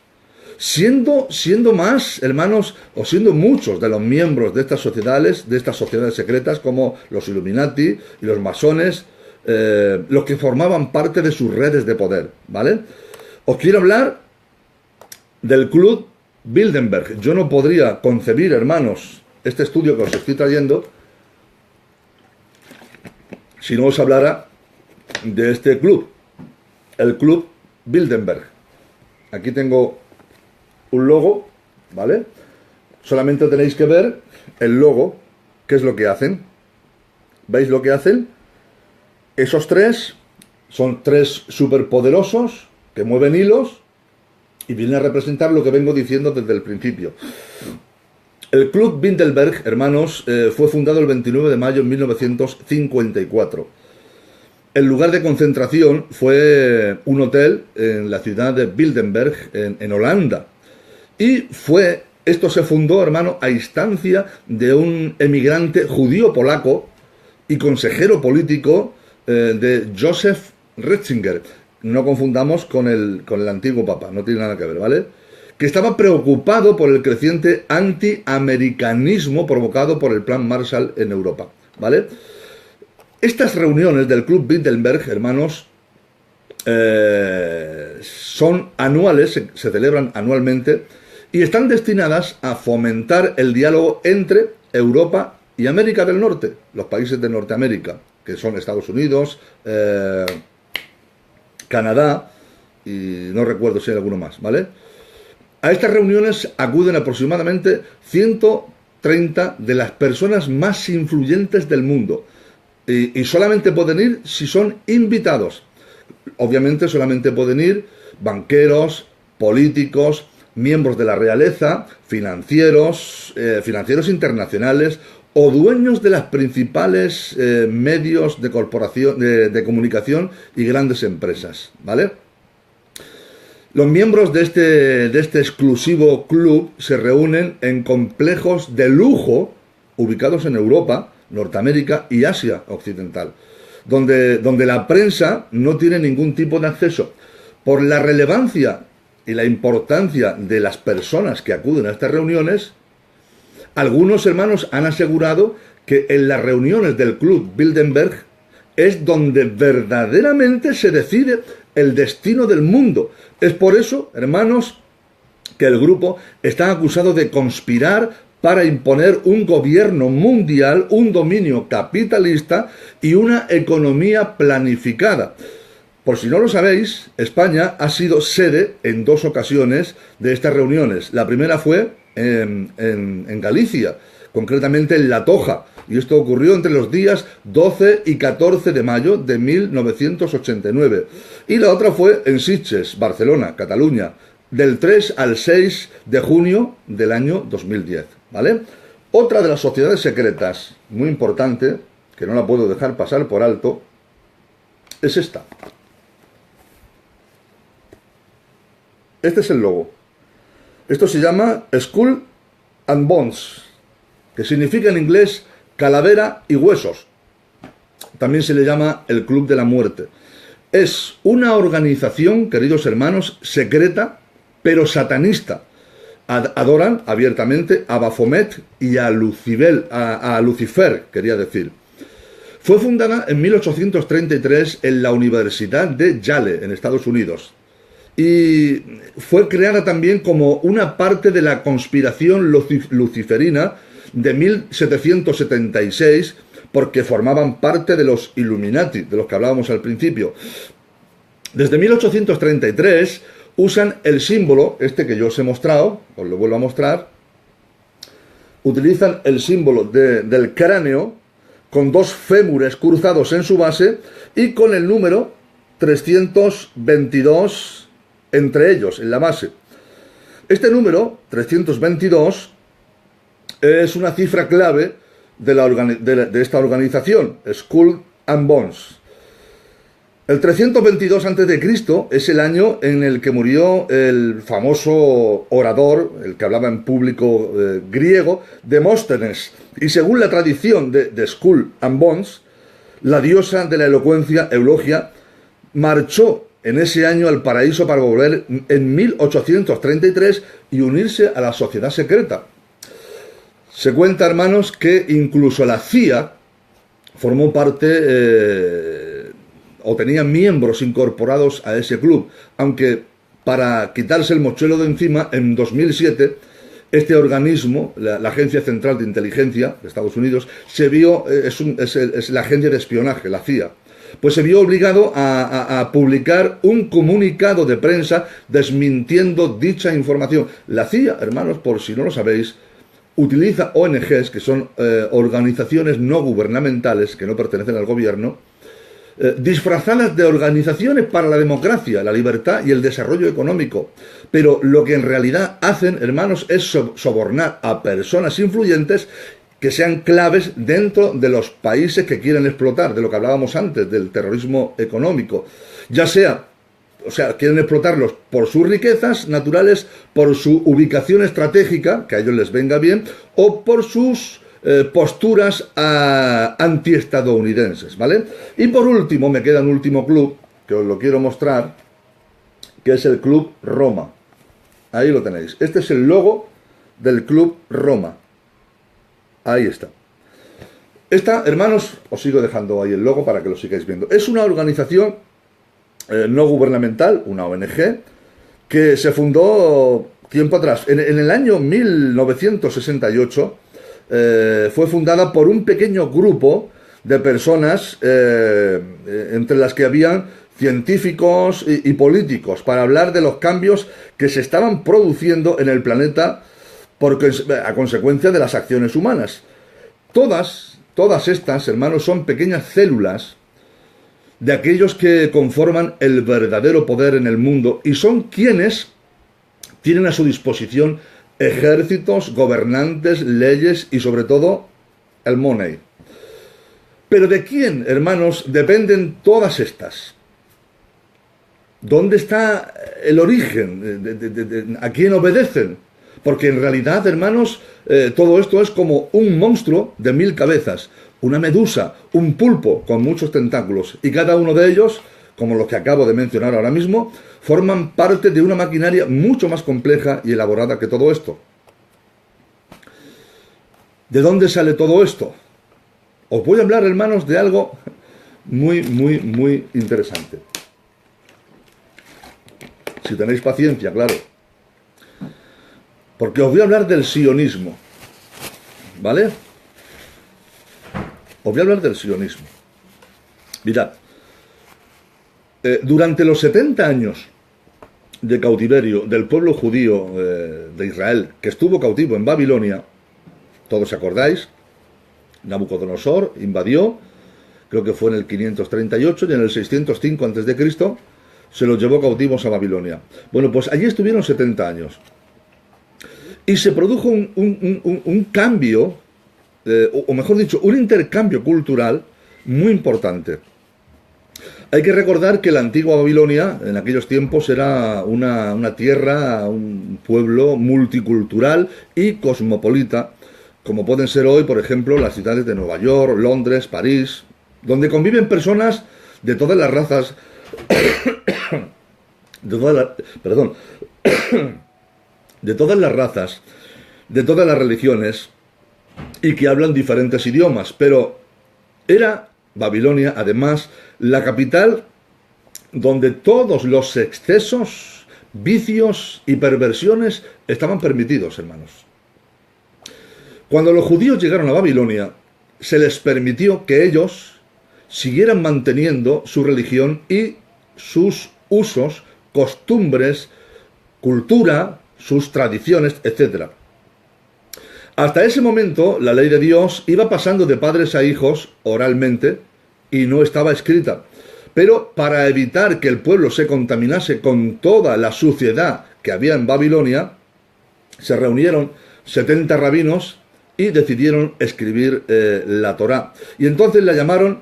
Siendo más, hermanos, o siendo muchos de los miembros de estas sociedades secretas, como los Illuminati y los masones, los que formaban parte de sus redes de poder, ¿vale? Os quiero hablar del Club Bilderberg. Yo no podría concebir, hermanos, este estudio que os estoy trayendo si no os hablara de este club, el Club Bilderberg. Aquí tengo un logo, ¿vale? Solamente tenéis que ver el logo, qué es lo que hacen. ¿Veis lo que hacen? Esos tres son tres superpoderosos que mueven hilos y vienen a representar lo que vengo diciendo desde el principio. El Club Bilderberg, hermanos, fue fundado el 29 de mayo de 1954. El lugar de concentración fue un hotel en la ciudad de Bilderberg, en Holanda. Y esto se fundó, hermano, a instancia de un emigrante judío polaco y consejero político de Joseph Ratzinger. No confundamos con el antiguo papa, no tiene nada que ver, ¿vale? Que estaba preocupado por el creciente antiamericanismo provocado por el Plan Marshall en Europa, ¿vale? Estas reuniones del Club Bilderberg, hermanos, son anuales, se celebran anualmente y están destinadas a fomentar el diálogo entre Europa y América del Norte, los países de Norteamérica, que son Estados Unidos, Canadá y no recuerdo si hay alguno más, ¿vale? A estas reuniones acuden aproximadamente 30 de las personas más influyentes del mundo. Y solamente pueden ir si son invitados. Obviamente solamente pueden ir banqueros, políticos, miembros de la realeza, financieros internacionales o dueños de las principales medios de corporación, de comunicación y grandes empresas, ¿vale? Los miembros de este exclusivo club se reúnen en complejos de lujo ubicados en Europa, Norteamérica y Asia Occidental, donde la prensa no tiene ningún tipo de acceso. Por la relevancia y la importancia de las personas que acuden a estas reuniones, algunos hermanos han asegurado que en las reuniones del Club Bilderberg es donde verdaderamente se decide el destino del mundo. Es por eso, hermanos, que el grupo está acusado de conspirar para imponer un gobierno mundial, un dominio capitalista y una economía planificada. Por si no lo sabéis, España ha sido sede en 2 ocasiones de estas reuniones. La primera fue en Galicia, concretamente en La Toja, y esto ocurrió entre los días 12 y 14 de mayo de 1989. Y la otra fue en Sitges, Barcelona, Cataluña, del 3 al 6 de junio del año 2010, ¿vale? Otra de las sociedades secretas, muy importante, que no la puedo dejar pasar por alto, es esta. Este es el logo. Esto se llama Skull and Bones, que significa en inglés calavera y huesos. También se le llama el Club de la Muerte. Es una organización, queridos hermanos, secreta, pero satanista. Adoran abiertamente a Baphomet y a Lucifer, quería decir. Fue fundada en 1833 en la Universidad de Yale, en Estados Unidos. Y fue creada también como una parte de la conspiración luciferina de 1776, porque formaban parte de los Illuminati, de los que hablábamos al principio. Desde 1833 usan el símbolo, este que yo os he mostrado, os lo vuelvo a mostrar, utilizan el símbolo del cráneo con 2 fémures cruzados en su base y con el número 322 entre ellos, en la base. Este número, 322, es una cifra clave de esta organización, Skull and Bones. El 322 a.C. es el año en el que murió el famoso orador, el que hablaba en público griego, Demóstenes. Y según la tradición de Skull and Bones, la diosa de la elocuencia, Eulogia, marchó en ese año al paraíso para volver en 1833 y unirse a la sociedad secreta. Se cuenta, hermanos, que incluso la CIA formó parte o tenía miembros incorporados a ese club, aunque para quitarse el mochuelo de encima, en 2007, este organismo, la Agencia Central de Inteligencia de Estados Unidos, se vio, es la agencia de espionaje, la CIA, pues se vio obligado a publicar un comunicado de prensa desmintiendo dicha información. La CIA, hermanos, por si no lo sabéis, utiliza ONGs, que son organizaciones no gubernamentales, que no pertenecen al gobierno, disfrazadas de organizaciones para la democracia, la libertad y el desarrollo económico. Pero lo que en realidad hacen, hermanos, es sobornar a personas influyentes que sean claves dentro de los países que quieren explotar, de lo que hablábamos antes, del terrorismo económico. Ya sea, quieren explotarlos por sus riquezas naturales, por su ubicación estratégica, que a ellos les venga bien, o por sus posturas antiestadounidenses, ¿vale? Y por último, me queda un último club, que os lo quiero mostrar, que es el Club Roma. Ahí lo tenéis. Este es el logo del Club Roma. Ahí está. Esta, hermanos, os sigo dejando ahí el logo para que lo sigáis viendo. Es una organización no gubernamental, una ONG, que se fundó tiempo atrás. En el año 1968 fue fundada por un pequeño grupo de personas, entre las que habían científicos y políticos, para hablar de los cambios que se estaban produciendo en el planeta a consecuencia de las acciones humanas. Todas estas, hermanos, son pequeñas células de aquellos que conforman el verdadero poder en el mundo y son quienes tienen a su disposición ejércitos, gobernantes, leyes y sobre todo el money. Pero ¿de quién, hermanos, dependen todas estas? ¿Dónde está el origen? ¿A quién obedecen? Porque en realidad, hermanos, todo esto es como un monstruo de 1000 cabezas, una medusa, un pulpo con muchos tentáculos, y cada uno de ellos, como los que acabo de mencionar ahora mismo, forman parte de una maquinaria mucho más compleja y elaborada que todo esto. ¿De dónde sale todo esto? Os voy a hablar, hermanos, de algo muy interesante. Si tenéis paciencia, claro. Porque os voy a hablar del sionismo. ¿Vale? Os voy a hablar del sionismo. Mirad. Durante los 70 años de cautiverio del pueblo judío de Israel, que estuvo cautivo en Babilonia, todos acordáis, Nabucodonosor invadió, creo que fue en el 538 y en el 605 a.C., se los llevó cautivos a Babilonia. Bueno, pues allí estuvieron 70 años. Y se produjo un cambio, o mejor dicho, un intercambio cultural muy importante. Hay que recordar que la antigua Babilonia, en aquellos tiempos, era una tierra, un pueblo multicultural y cosmopolita, como pueden ser hoy, por ejemplo, las ciudades de Nueva York, Londres, París, donde conviven personas de todas las razas, de todas las razas, de todas las religiones, y que hablan diferentes idiomas, pero era Babilonia, además, la capital donde todos los excesos, vicios y perversiones estaban permitidos, hermanos. Cuando los judíos llegaron a Babilonia, se les permitió que ellos siguieran manteniendo su religión y sus usos, costumbres, cultura, sus tradiciones, etc. Hasta ese momento, la ley de Dios iba pasando de padres a hijos oralmente y no estaba escrita. Pero para evitar que el pueblo se contaminase con toda la suciedad que había en Babilonia, se reunieron 70 rabinos y decidieron escribir la Torá. Y entonces la llamaron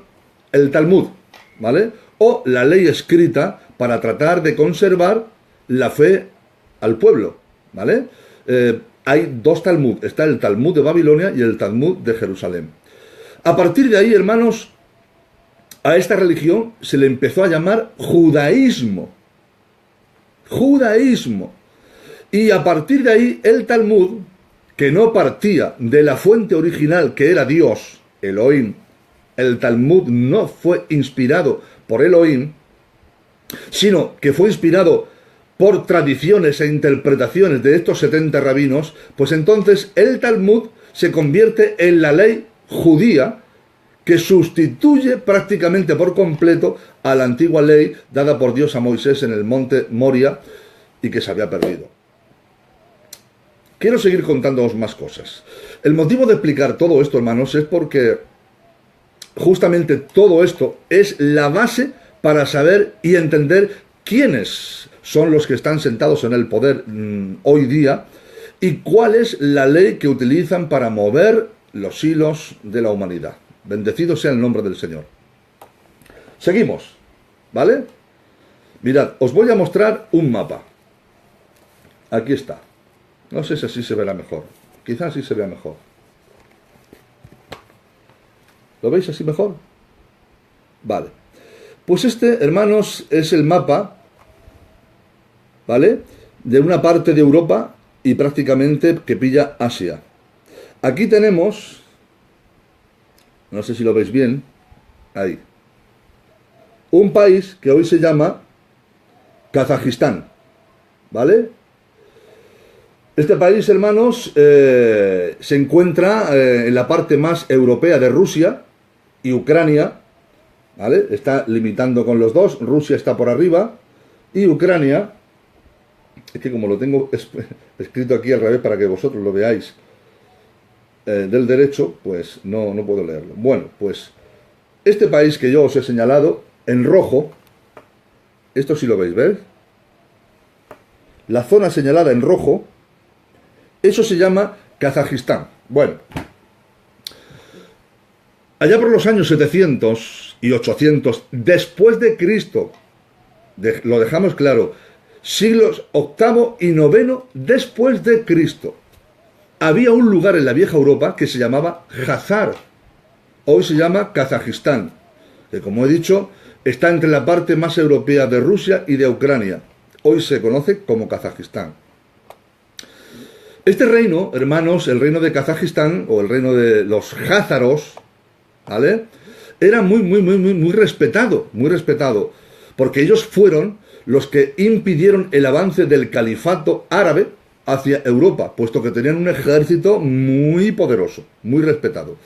el Talmud, ¿vale? O la ley escrita para tratar de conservar la fe al pueblo, ¿vale? Hay dos Talmud, está el Talmud de Babilonia y el Talmud de Jerusalén. A partir de ahí, hermanos, a esta religión se le empezó a llamar judaísmo. Judaísmo. Y a partir de ahí, el Talmud, que no partía de la fuente original que era Dios, Elohim, el Talmud no fue inspirado por Elohim, sino que fue inspirado por tradiciones e interpretaciones de estos 70 rabinos, pues entonces el Talmud se convierte en la ley judía que sustituye prácticamente por completo a la antigua ley dada por Dios a Moisés en el monte Moria y que se había perdido. Quiero seguir contándoos más cosas. El motivo de explicar todo esto, hermanos, es porque justamente todo esto es la base para saber y entender quiénes son los que están sentados en el poder hoy día y cuál es la ley que utilizan para mover los hilos de la humanidad. Bendecido sea el nombre del Señor. Seguimos, ¿vale? Mirad, os voy a mostrar un mapa. Aquí está. No sé si así se verá mejor. Quizás así se vea mejor. ¿Lo veis así mejor? Vale. Pues este, hermanos, es el mapa, ¿vale?, de una parte de Europa y prácticamente que pilla Asia. Aquí tenemos, no sé si lo veis bien, ahí, un país que hoy se llama Kazajistán, ¿vale? Este país, hermanos, se encuentra en la parte más europea de Rusia y Ucrania, ¿vale? Está limitando con los dos. Rusia está por arriba y Ucrania es que como lo tengo escrito aquí al revés para que vosotros lo veáis, del derecho, pues no puedo leerlo. Bueno, pues este país que yo os he señalado, en rojo, esto sí lo veis, ¿ves? La zona señalada en rojo, eso se llama Kazajistán. Bueno, allá por los años 700 y 800 después de Cristo, lo dejamos claro, siglos octavo y noveno después de Cristo, había un lugar en la vieja Europa que se llamaba Khazar. Hoy se llama Kazajistán, que como he dicho, está entre la parte más europea de Rusia y de Ucrania. Hoy se conoce como Kazajistán. Este reino, hermanos, el reino de Kazajistán, o el reino de los házaros, ¿vale?, era muy respetado, porque ellos fueron los que impidieron el avance del califato árabe hacia Europa, puesto que tenían un ejército muy poderoso, muy respetado.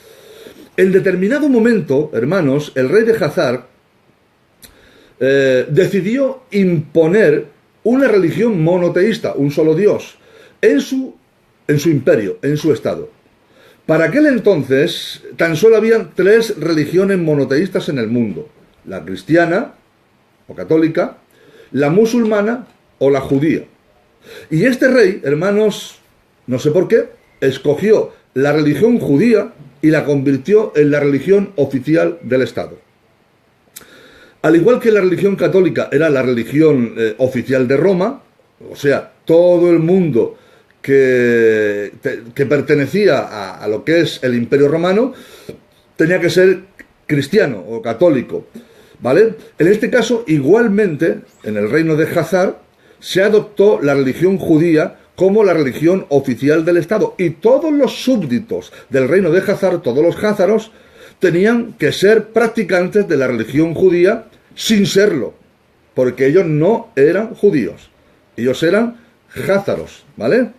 En determinado momento, hermanos, el rey de Khazar decidió imponer una religión monoteísta, un solo Dios, en su imperio, en su estado. Para aquel entonces, tan solo habían 3 religiones monoteístas en el mundo: la cristiana o católica, la musulmana o la judía. Y este rey, hermanos, no sé por qué, escogió la religión judía y la convirtió en la religión oficial del Estado. Al igual que la religión católica era la religión oficial de Roma, o sea, todo el mundo que pertenecía a lo que es el Imperio Romano tenía que ser cristiano o católico, ¿vale? En este caso, igualmente, en el reino de Khazar, se adoptó la religión judía como la religión oficial del Estado, y todos los súbditos del reino de Khazar, todos los házaros, tenían que ser practicantes de la religión judía sin serlo, porque ellos no eran judíos, ellos eran házaros, ¿vale?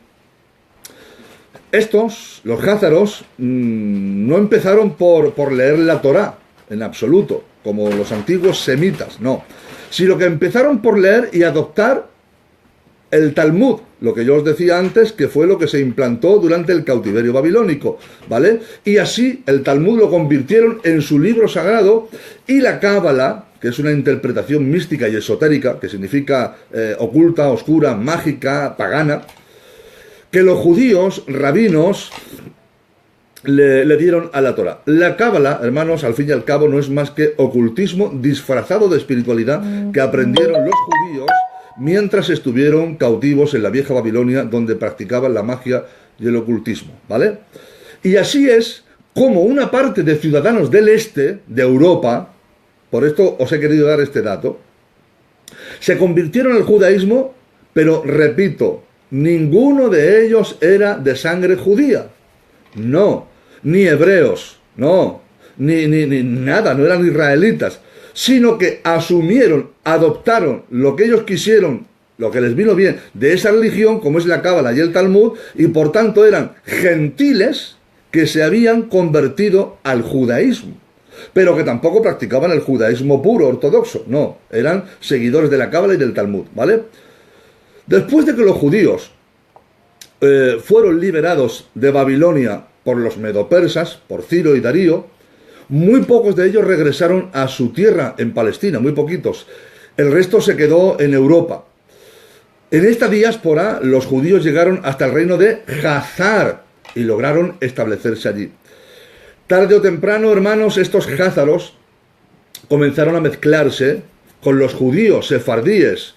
Estos, los házaros, no empezaron por leer la Torá, en absoluto, como los antiguos semitas, no, sino que empezaron por leer y adoptar el Talmud, lo que yo os decía antes, que fue lo que se implantó durante el cautiverio babilónico, ¿vale? Y así el Talmud lo convirtieron en su libro sagrado, y la Cábala, que es una interpretación mística y esotérica, que significa oculta, oscura, mágica, pagana, que los judíos, rabinos, le dieron a la Torá. La Cábala, hermanos, al fin y al cabo no es más que ocultismo disfrazado de espiritualidad que aprendieron los judíos mientras estuvieron cautivos en la vieja Babilonia, donde practicaban la magia y el ocultismo, ¿vale? Y así es como una parte de ciudadanos del este, de Europa, por esto os he querido dar este dato, se convirtieron al judaísmo, pero repito, ninguno de ellos era de sangre judía, no, ni hebreos, no, ni nada, no eran israelitas, sino que asumieron, adoptaron lo que ellos quisieron, lo que les vino bien de esa religión, como es la Cábala y el Talmud, y por tanto eran gentiles que se habían convertido al judaísmo, pero que tampoco practicaban el judaísmo puro, ortodoxo, no, eran seguidores de la Cábala y del Talmud, ¿vale? Después de que los judíos fueron liberados de Babilonia por los medopersas, por Ciro y Darío, muy pocos de ellos regresaron a su tierra en Palestina, muy poquitos. El resto se quedó en Europa. En esta diáspora, los judíos llegaron hasta el reino de Khazar y lograron establecerse allí. Tarde o temprano, hermanos, estos házaros comenzaron a mezclarse con los judíos sefardíes.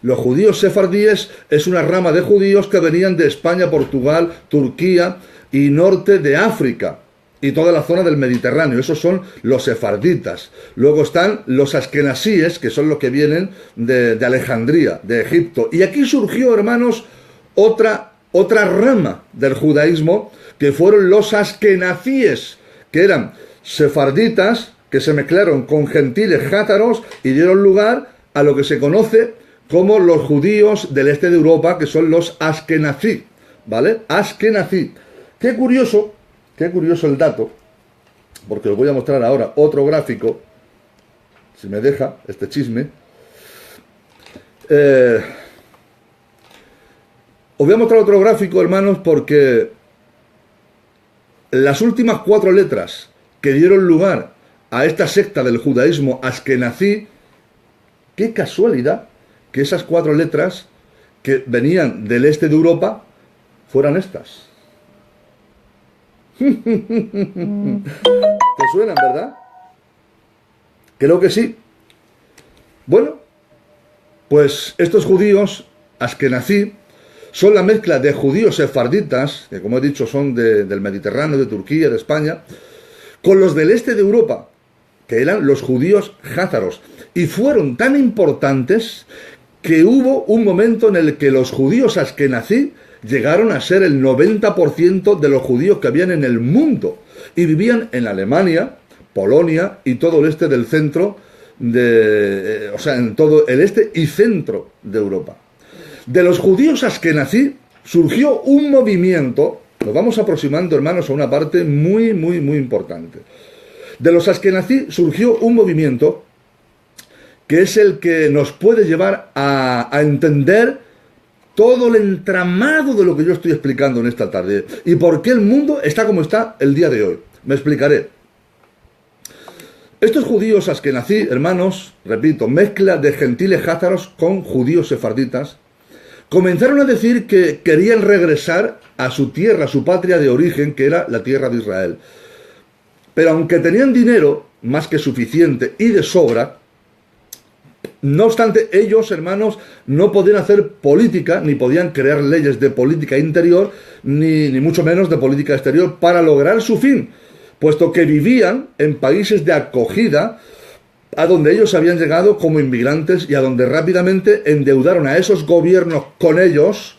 Los judíos sefardíes es una rama de judíos que venían de España, Portugal, Turquía y norte de África y toda la zona del Mediterráneo. Esos son los sefarditas. Luego están los askenasíes, que son los que vienen de Alejandría, de Egipto. Y aquí surgió, hermanos, otra rama del judaísmo, que fueron los askenazíes, que eran sefarditas que se mezclaron con gentiles házaros y dieron lugar a lo que se conoce como los judíos del este de Europa, que son los askenazí, ¿vale? Askenazí. Qué curioso el dato, porque os voy a mostrar ahora otro gráfico, si me deja este chisme. Os voy a mostrar otro gráfico, hermanos, porque las últimas 4 letras que dieron lugar a esta secta del judaísmo askenazí, qué casualidad que esas 4 letras que venían del este de Europa fueran estas. ¿Te suenan, verdad? Creo que sí. Bueno, pues estos judíos askenazí son la mezcla de judíos sefarditas, que como he dicho son del Mediterráneo, de Turquía, de España, con los del este de Europa, que eran los judíos jázaros. Y fueron tan importantes que hubo un momento en el que los judíos askenazí llegaron a ser el 90% de los judíos que habían en el mundo. Y vivían en Alemania, Polonia y todo el este del centro, o sea, en todo el este y centro de Europa. De los judíos askenazí surgió un movimiento, nos vamos aproximando, hermanos, a una parte muy importante. De los askenazí surgió un movimiento que es el que nos puede llevar a entender todo el entramado de lo que yo estoy explicando en esta tarde y por qué el mundo está como está el día de hoy. Me explicaré. Estos judíos askenazí, hermanos, repito, mezcla de gentiles jázaros con judíos sefarditas, comenzaron a decir que querían regresar a su tierra, a su patria de origen, que era la tierra de Israel. Pero aunque tenían dinero más que suficiente y de sobra, no obstante, ellos, hermanos, no podían hacer política, ni podían crear leyes de política interior, ni mucho menos de política exterior, para lograr su fin, puesto que vivían en países de acogida, a donde ellos habían llegado como inmigrantes y a donde rápidamente endeudaron a esos gobiernos con ellos,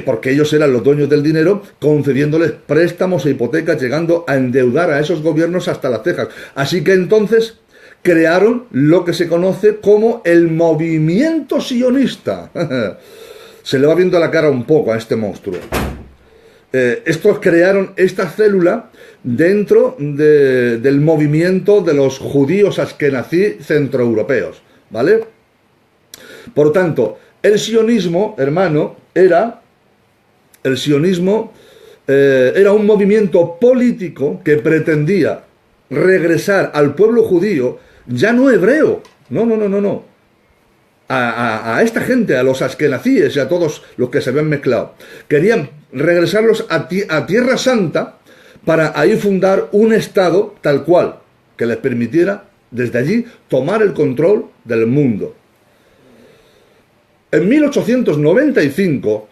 porque ellos eran los dueños del dinero, concediéndoles préstamos e hipotecas, llegando a endeudar a esos gobiernos hasta las cejas. Así que entonces crearon lo que se conoce como el movimiento sionista. Se le va viendo la cara un poco a este monstruo. Estos crearon esta célula dentro del movimiento de los judíos askenazí centroeuropeos, ¿vale? Por tanto, el sionismo, hermano, era un movimiento político que pretendía regresar al pueblo judío, ya no hebreo, no, a esta gente, a los askenazíes y a todos los que se habían mezclado. Querían regresarlos a Tierra Santa para ahí fundar un estado tal cual, que les permitiera desde allí tomar el control del mundo. En 1895,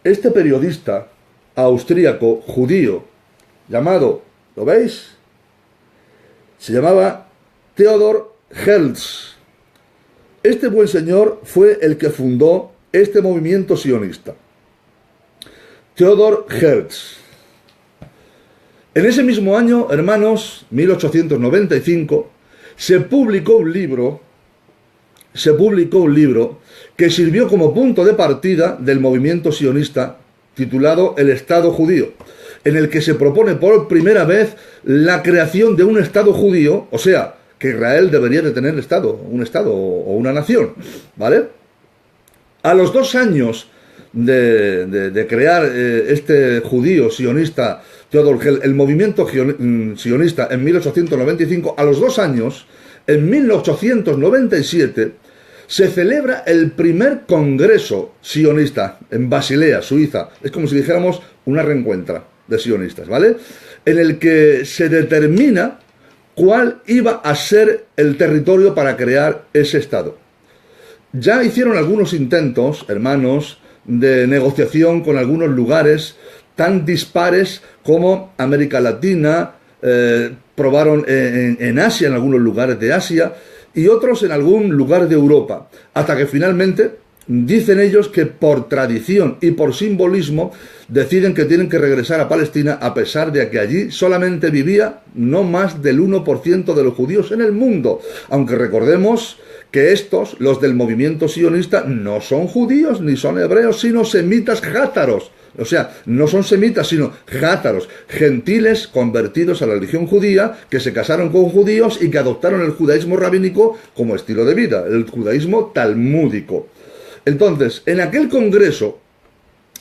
este periodista austríaco judío llamado, ¿lo veis?, se llamaba Theodor Herzl. Este buen señor fue el que fundó este movimiento sionista. Theodor Herzl. En ese mismo año, hermanos, 1895, se publicó un libro que sirvió como punto de partida del movimiento sionista titulado El Estado Judío, en el que se propone por primera vez la creación de un Estado judío, o sea, que Israel debería de tener un Estado o una nación, ¿vale? A los 2 años de crear este judío sionista, Theodor Herzl, el movimiento sionista en 1895, a los 2 años, en 1897, se celebra el primer congreso sionista en Basilea, Suiza. Es como si dijéramos una reencuentra de sionistas, ¿vale? En el que se determina cuál iba a ser el territorio para crear ese Estado. Ya hicieron algunos intentos, hermanos, de negociación con algunos lugares tan dispares como América Latina, probaron en Asia, en algunos lugares de Asia, y otros en algún lugar de Europa, hasta que finalmente dicen ellos que por tradición y por simbolismo deciden que tienen que regresar a Palestina, a pesar de que allí solamente vivía no más del 1% de los judíos en el mundo, aunque recordemos que estos, los del movimiento sionista, no son judíos ni son hebreos, sino semitas jázaros. O sea, no son semitas, sino jázaros, gentiles convertidos a la religión judía, que se casaron con judíos y que adoptaron el judaísmo rabínico como estilo de vida, el judaísmo talmúdico. Entonces, en aquel congreso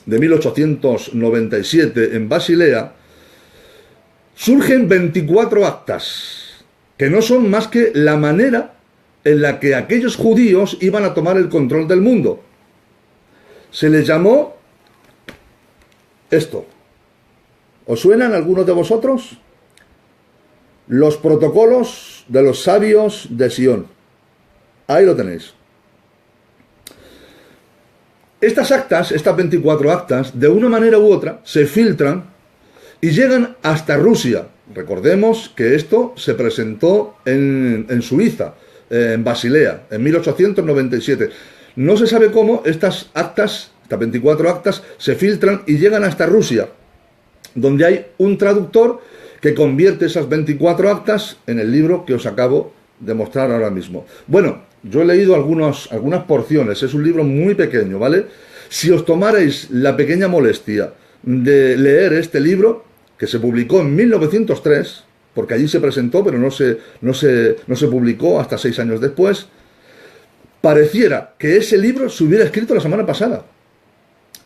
de 1897 en Basilea, surgen 24 actas, que no son más que la manera en la que aquellos judíos iban a tomar el control del mundo. Se les llamó esto. ¿Os suenan algunos de vosotros? Los protocolos de los sabios de Sion. Ahí lo tenéis. Estas actas, estas 24 actas, de una manera u otra, se filtran y llegan hasta Rusia. Recordemos que esto se presentó en Suiza, en Basilea, en 1897. No se sabe cómo estas actas, estas 24 actas, se filtran y llegan hasta Rusia, donde hay un traductor que convierte esas 24 actas en el libro que os acabo de mostrar ahora mismo. Bueno, yo he leído algunas porciones, es un libro muy pequeño, ¿vale? Si os tomarais la pequeña molestia de leer este libro, que se publicó en 1903, porque allí se presentó, pero no se publicó hasta 6 años después, pareciera que ese libro se hubiera escrito la semana pasada.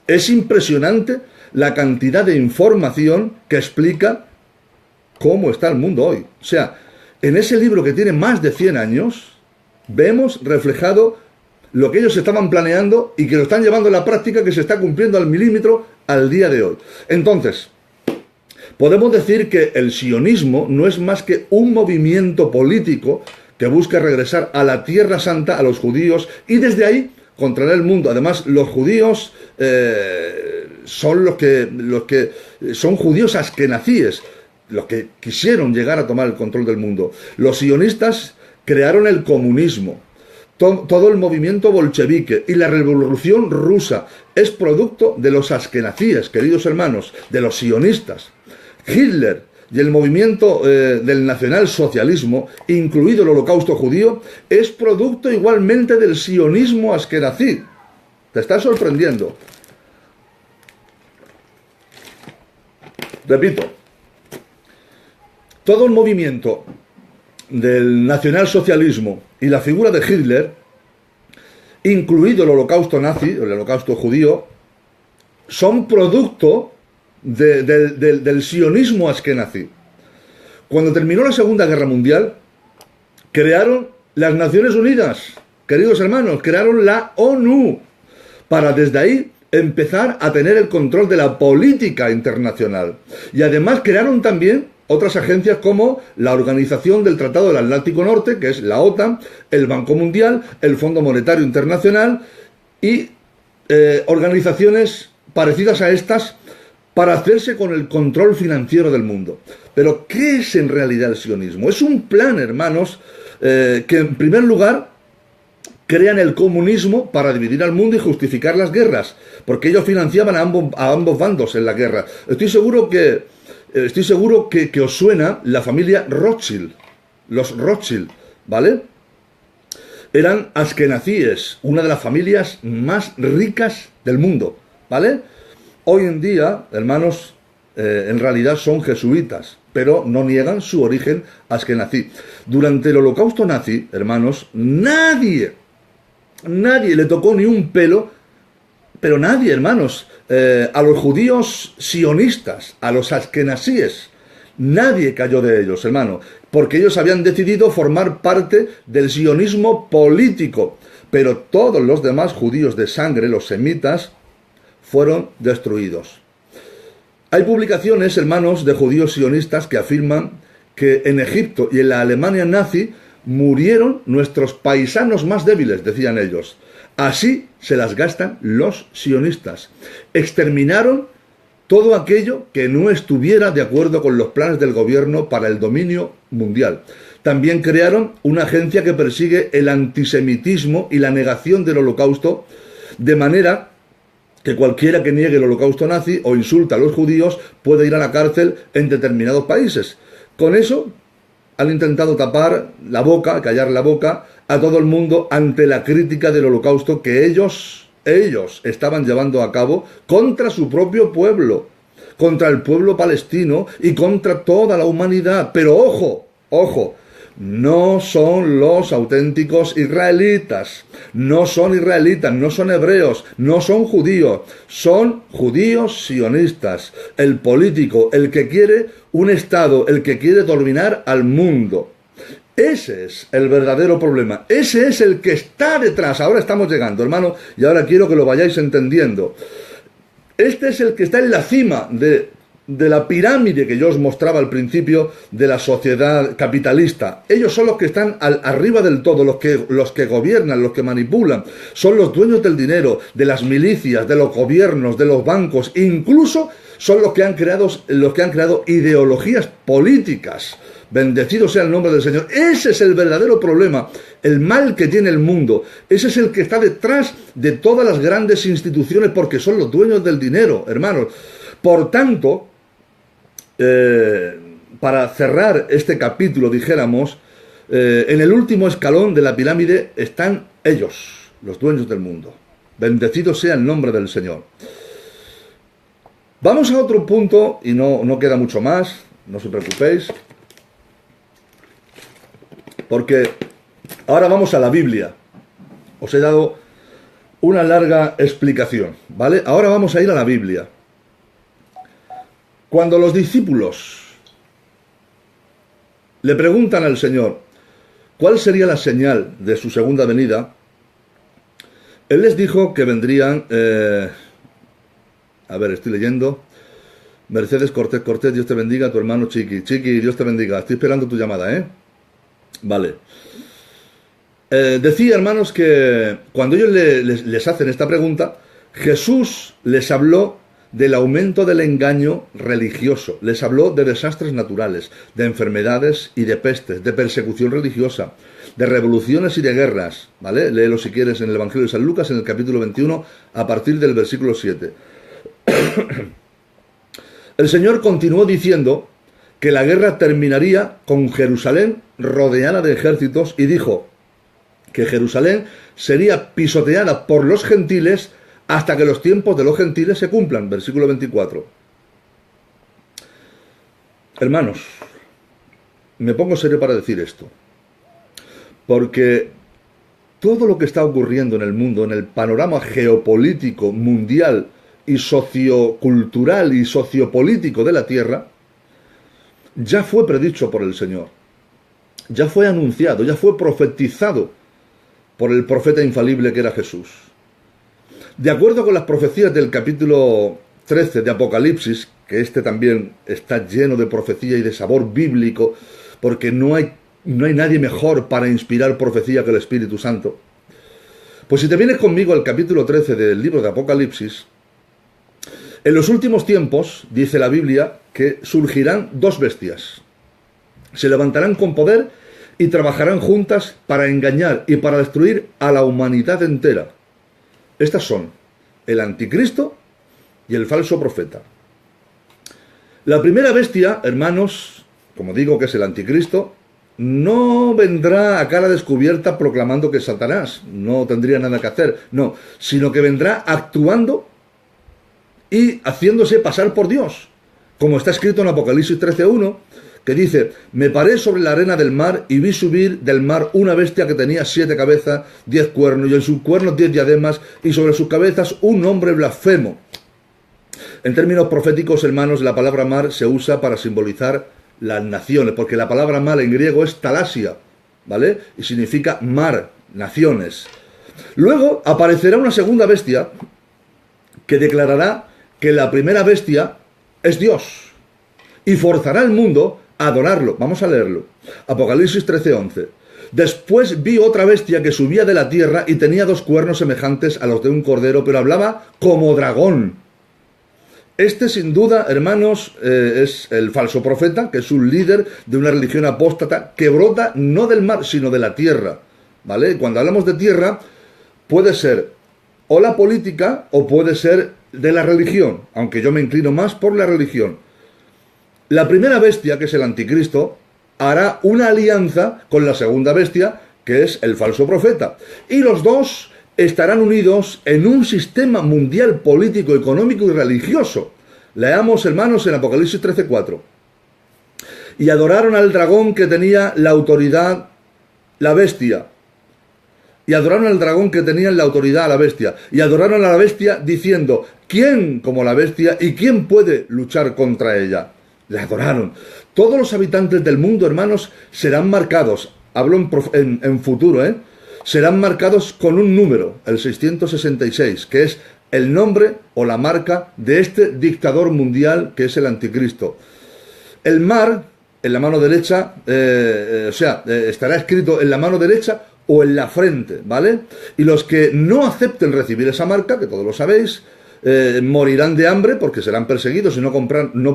Es impresionante la cantidad de información que explica cómo está el mundo hoy. O sea, en ese libro que tiene más de 100 años, vemos reflejado lo que ellos estaban planeando y que lo están llevando a la práctica, que se está cumpliendo al milímetro al día de hoy. Entonces, podemos decir que el sionismo no es más que un movimiento político que busca regresar a la Tierra Santa, a los judíos, y desde ahí controlar el mundo. Además, los judíos son los que son judíos askenazíes, los que quisieron llegar a tomar el control del mundo. Los sionistas crearon el comunismo. Todo el movimiento bolchevique y la revolución rusa es producto de los askenazíes, queridos hermanos, de los sionistas. Hitler y el movimiento del nacionalsocialismo, incluido el holocausto judío, es producto igualmente del sionismo askenazí. ¿Te está sorprendiendo? Repito, todo el movimiento del nacionalsocialismo y la figura de Hitler, incluido el holocausto nazi, el holocausto judío, son producto del sionismo askenazí. Cuando terminó la Segunda Guerra Mundial, crearon las Naciones Unidas, queridos hermanos, crearon la ONU, para desde ahí empezar a tener el control de la política internacional. Y además crearon también otras agencias como la Organización del Tratado del Atlántico Norte, que es la OTAN, el Banco Mundial, el Fondo Monetario Internacional y organizaciones parecidas a estas para hacerse con el control financiero del mundo. Pero, ¿qué es en realidad el sionismo? Es un plan, hermanos, que en primer lugar crean el comunismo para dividir al mundo y justificar las guerras, porque ellos financiaban a ambos bandos en la guerra. Estoy seguro que os suena la familia Rothschild, los Rothschild, ¿vale? Eran askenazíes, una de las familias más ricas del mundo, ¿vale? Hoy en día, hermanos, en realidad son jesuitas, pero no niegan su origen askenazí. Durante el holocausto nazi, hermanos, nadie le tocó ni un pelo, pero nadie, hermanos, a los judíos sionistas, a los askenazíes, nadie cayó de ellos, hermano, porque ellos habían decidido formar parte del sionismo político, pero todos los demás judíos de sangre, los semitas, fueron destruidos. Hay publicaciones, hermanos, de judíos sionistas que afirman que en Egipto y en la Alemania nazi murieron nuestros paisanos más débiles, decían ellos. Así se las gastan los sionistas. Exterminaron todo aquello que no estuviera de acuerdo con los planes del gobierno para el dominio mundial. También crearon una agencia que persigue el antisemitismo y la negación del holocausto, de manera que cualquiera que niegue el holocausto nazi o insulta a los judíos puede ir a la cárcel en determinados países. Con eso han intentado tapar la boca, callar la boca a todo el mundo ante la crítica del holocausto que ellos estaban llevando a cabo contra su propio pueblo, contra el pueblo palestino y contra toda la humanidad. Pero ojo, no son los auténticos israelitas, no son israelitas, no son hebreos, no son judíos sionistas, el político, el que quiere un Estado, el que quiere dominar al mundo. Ese es el verdadero problema, ese es el que está detrás. Ahora estamos llegando, hermano, y ahora quiero que lo vayáis entendiendo. Este es el que está en la cima de la pirámide que yo os mostraba al principio de la sociedad capitalista. Ellos son los que están arriba del todo, los que gobiernan, los que manipulan, son los dueños del dinero, de las milicias, de los gobiernos, de los bancos, incluso son los que han creado ideologías políticas. Bendecido sea el nombre del Señor. Ese es el verdadero problema, el mal que tiene el mundo. Ese es el que está detrás de todas las grandes instituciones, porque son los dueños del dinero, hermanos. Por tanto, para cerrar este capítulo, dijéramos, en el último escalón de la pirámide están ellos, los dueños del mundo. Bendecido sea el nombre del Señor. Vamos a otro punto, y no queda mucho más, no os preocupéis, porque ahora vamos a la Biblia. Os he dado una larga explicación, ¿vale? Ahora vamos a ir a la Biblia. Cuando los discípulos le preguntan al Señor cuál sería la señal de su segunda venida, Él les dijo que vendrían... a ver, estoy leyendo. Mercedes Cortés, Dios te bendiga, tu hermano Chiqui, Dios te bendiga, estoy esperando tu llamada, Vale. Decía, hermanos, que cuando ellos les hacen esta pregunta, Jesús les habló del aumento del engaño religioso, les habló de desastres naturales, de enfermedades y de pestes, de persecución religiosa, de revoluciones y de guerras, ¿vale? Léelo si quieres en el Evangelio de San Lucas, en el capítulo 21, a partir del versículo 7. El Señor continuó diciendo que la guerra terminaría con Jerusalén rodeada de ejércitos y dijo que Jerusalén sería pisoteada por los gentiles hasta que los tiempos de los gentiles se cumplan. Versículo 24. Hermanos, me pongo serio para decir esto, porque todo lo que está ocurriendo en el mundo, en el panorama geopolítico mundial y sociocultural y sociopolítico de la tierra, ya fue predicho por el Señor, ya fue anunciado, ya fue profetizado por el profeta infalible que era Jesús. De acuerdo con las profecías del capítulo 13 de Apocalipsis, que este también está lleno de profecía y de sabor bíblico, porque no hay nadie mejor para inspirar profecía que el Espíritu Santo. Pues si te vienes conmigo al capítulo 13 del libro de Apocalipsis, en los últimos tiempos, dice la Biblia, que surgirán dos bestias. Se levantarán con poder y trabajarán juntas para engañar y para destruir a la humanidad entera. Estas son el anticristo y el falso profeta. La primera bestia, hermanos, como digo que es el anticristo, no vendrá a cara descubierta proclamando que es Satanás, no tendría nada que hacer, no, sino que vendrá actuando y haciéndose pasar por Dios, como está escrito en Apocalipsis 13:1, que dice: me paré sobre la arena del mar y vi subir del mar una bestia que tenía 7 cabezas, 10 cuernos, y en sus cuernos 10 diademas, y sobre sus cabezas un nombre blasfemo. En términos proféticos, hermanos, la palabra mar se usa para simbolizar las naciones, porque la palabra mar en griego es talasia, ¿vale? Y significa mar, naciones. Luego aparecerá una segunda bestia que declarará que la primera bestia es Dios y forzará al mundo a adorarlo. Vamos a leerlo. Apocalipsis 13:11. Después vi otra bestia que subía de la tierra y tenía 2 cuernos semejantes a los de un cordero, pero hablaba como dragón. Este, sin duda, hermanos, es el falso profeta, que es un líder de una religión apóstata que brota no del mar, sino de la tierra, ¿vale? Cuando hablamos de tierra, puede ser o la política o puede ser de la religión, aunque yo me inclino más por la religión. La primera bestia, que es el anticristo, hará una alianza con la segunda bestia, que es el falso profeta. Y los dos estarán unidos en un sistema mundial político, económico y religioso. Leamos, hermanos, en Apocalipsis 13:4. y adoraron al dragón que tenía la autoridad, la bestia. Y adoraron al dragón que tenía la autoridad a la bestia. Y adoraron a la bestia diciendo, ¿quién como la bestia y quién puede luchar contra ella? Le adoraron. Todos los habitantes del mundo, hermanos, serán marcados, hablo en futuro, serán marcados con un número, el 666, que es el nombre o la marca de este dictador mundial que es el anticristo. El mar, en la mano derecha, estará escrito en la mano derecha o en la frente, ¿vale? Y los que no acepten recibir esa marca, que todos lo sabéis, morirán de hambre porque serán perseguidos y no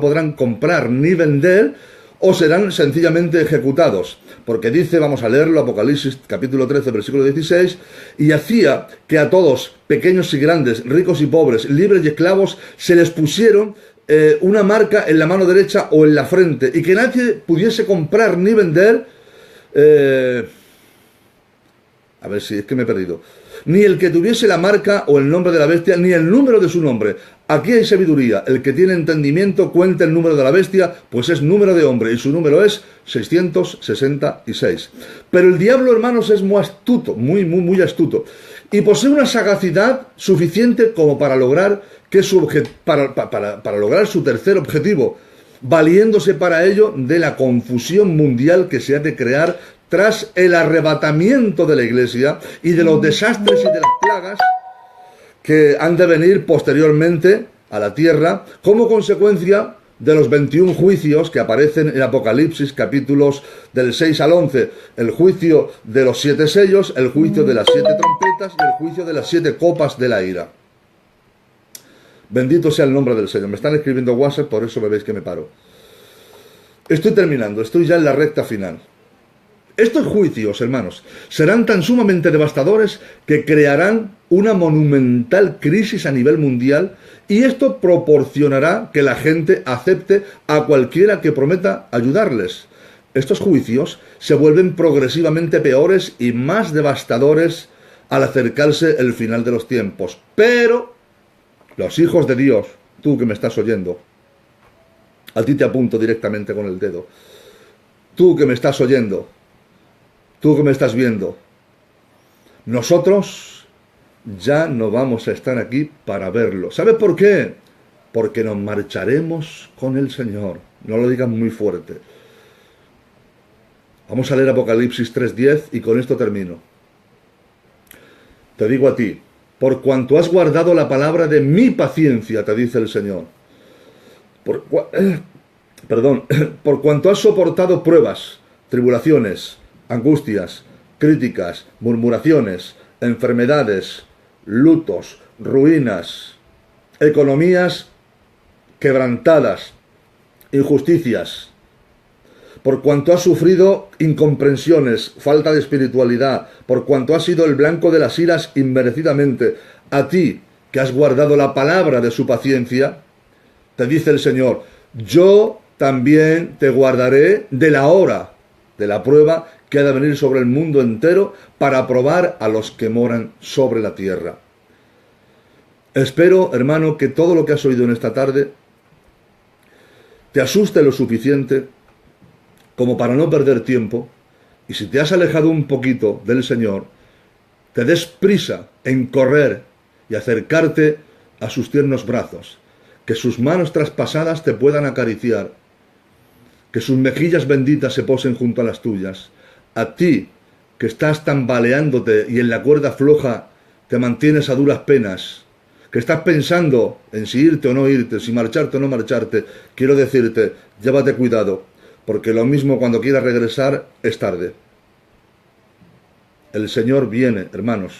podrán comprar ni vender, o serán sencillamente ejecutados. Porque dice, vamos a leerlo, Apocalipsis capítulo 13, versículo 16, y hacía que a todos, pequeños y grandes, ricos y pobres, libres y esclavos, se les pusieron una marca en la mano derecha o en la frente, y que nadie pudiese comprar ni vender, a ver si es que me he perdido, ni el que tuviese la marca o el nombre de la bestia, ni el número de su nombre. Aquí hay sabiduría. El que tiene entendimiento cuenta el número de la bestia, pues es número de hombre, y su número es 666. Pero el diablo, hermanos, es muy astuto, muy astuto, y posee una sagacidad suficiente como para lograr para lograr su tercer objetivo, valiéndose para ello de la confusión mundial que se ha de crear tras el arrebatamiento de la iglesia y de los desastres y de las plagas que han de venir posteriormente a la tierra como consecuencia de los 21 juicios que aparecen en Apocalipsis, capítulos del 6 al 11, el juicio de los 7 sellos, el juicio de las 7 trompetas y el juicio de las 7 copas de la ira. Bendito sea el nombre del Señor. Me están escribiendo WhatsApp, por eso me veis que me paro. Estoy terminando, estoy ya en la recta final. Estos juicios, hermanos, serán tan sumamente devastadores que crearán una monumental crisis a nivel mundial, y esto proporcionará que la gente acepte a cualquiera que prometa ayudarles. Estos juicios se vuelven progresivamente peores y más devastadores al acercarse el final de los tiempos. Pero los hijos de Dios, tú que me estás oyendo, a ti te apunto directamente con el dedo, tú que me estás oyendo, tú que me estás viendo, nosotros ya no vamos a estar aquí para verlo. ¿Sabes por qué? Porque nos marcharemos con el Señor. No lo digas muy fuerte. Vamos a leer Apocalipsis 3:10 y con esto termino. Te digo a ti, por cuanto has guardado la palabra de mi paciencia, te dice el Señor. Por cuanto has soportado pruebas, tribulaciones, angustias, críticas, murmuraciones, enfermedades, lutos, ruinas, economías quebrantadas, injusticias, por cuanto has sufrido incomprensiones, falta de espiritualidad, por cuanto has sido el blanco de las iras inmerecidamente, a ti que has guardado la palabra de su paciencia, te dice el Señor, yo también te guardaré de la hora de la prueba que ha de venir sobre el mundo entero para probar a los que moran sobre la tierra. Espero, hermano, que todo lo que has oído en esta tarde te asuste lo suficiente como para no perder tiempo, y si te has alejado un poquito del Señor, te des prisa en correr y acercarte a sus tiernos brazos, que sus manos traspasadas te puedan acariciar, que sus mejillas benditas se posen junto a las tuyas. A ti, que estás tambaleándote y en la cuerda floja te mantienes a duras penas, que estás pensando en si irte o no irte, si marcharte o no marcharte, quiero decirte, llévate cuidado, porque lo mismo cuando quieras regresar es tarde. El Señor viene, hermanos,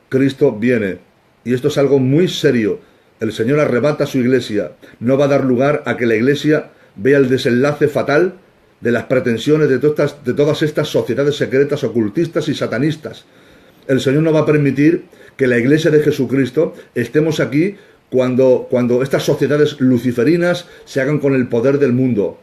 Cristo viene, y esto es algo muy serio. El Señor arrebata a su iglesia, no va a dar lugar a que la iglesia vea el desenlace fatal de las pretensiones de todas estas sociedades secretas, ocultistas y satanistas. El Señor no va a permitir que la iglesia de Jesucristo estemos aquí cuando estas sociedades luciferinas se hagan con el poder del mundo.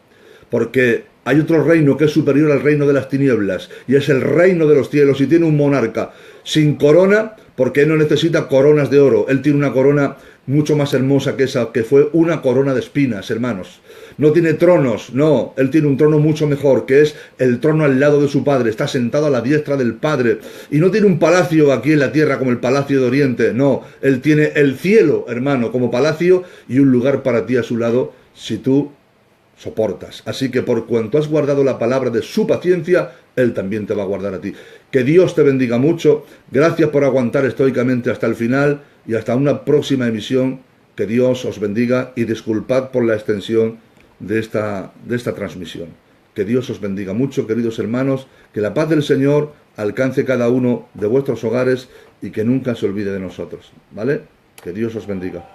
Porque hay otro reino que es superior al reino de las tinieblas, y es el reino de los cielos, y tiene un monarca sin corona, porque Él no necesita coronas de oro. Él tiene una corona mucho más hermosa que esa, que fue una corona de espinas, hermanos. No tiene tronos, no, Él tiene un trono mucho mejor, que es el trono al lado de su Padre, está sentado a la diestra del Padre, y no tiene un palacio aquí en la tierra como el Palacio de Oriente, no, Él tiene el cielo, hermano, como palacio, y un lugar para ti a su lado, si tú soportas. Así que por cuanto has guardado la palabra de su paciencia, Él también te va a guardar a ti. Que Dios te bendiga mucho, gracias por aguantar estoicamente hasta el final, y hasta una próxima emisión. Que Dios os bendiga, y disculpad por la extensión de esta transmisión. Que Dios os bendiga mucho, queridos hermanos, que la paz del Señor alcance cada uno de vuestros hogares y que nunca se olvide de nosotros, ¿vale? Que Dios os bendiga.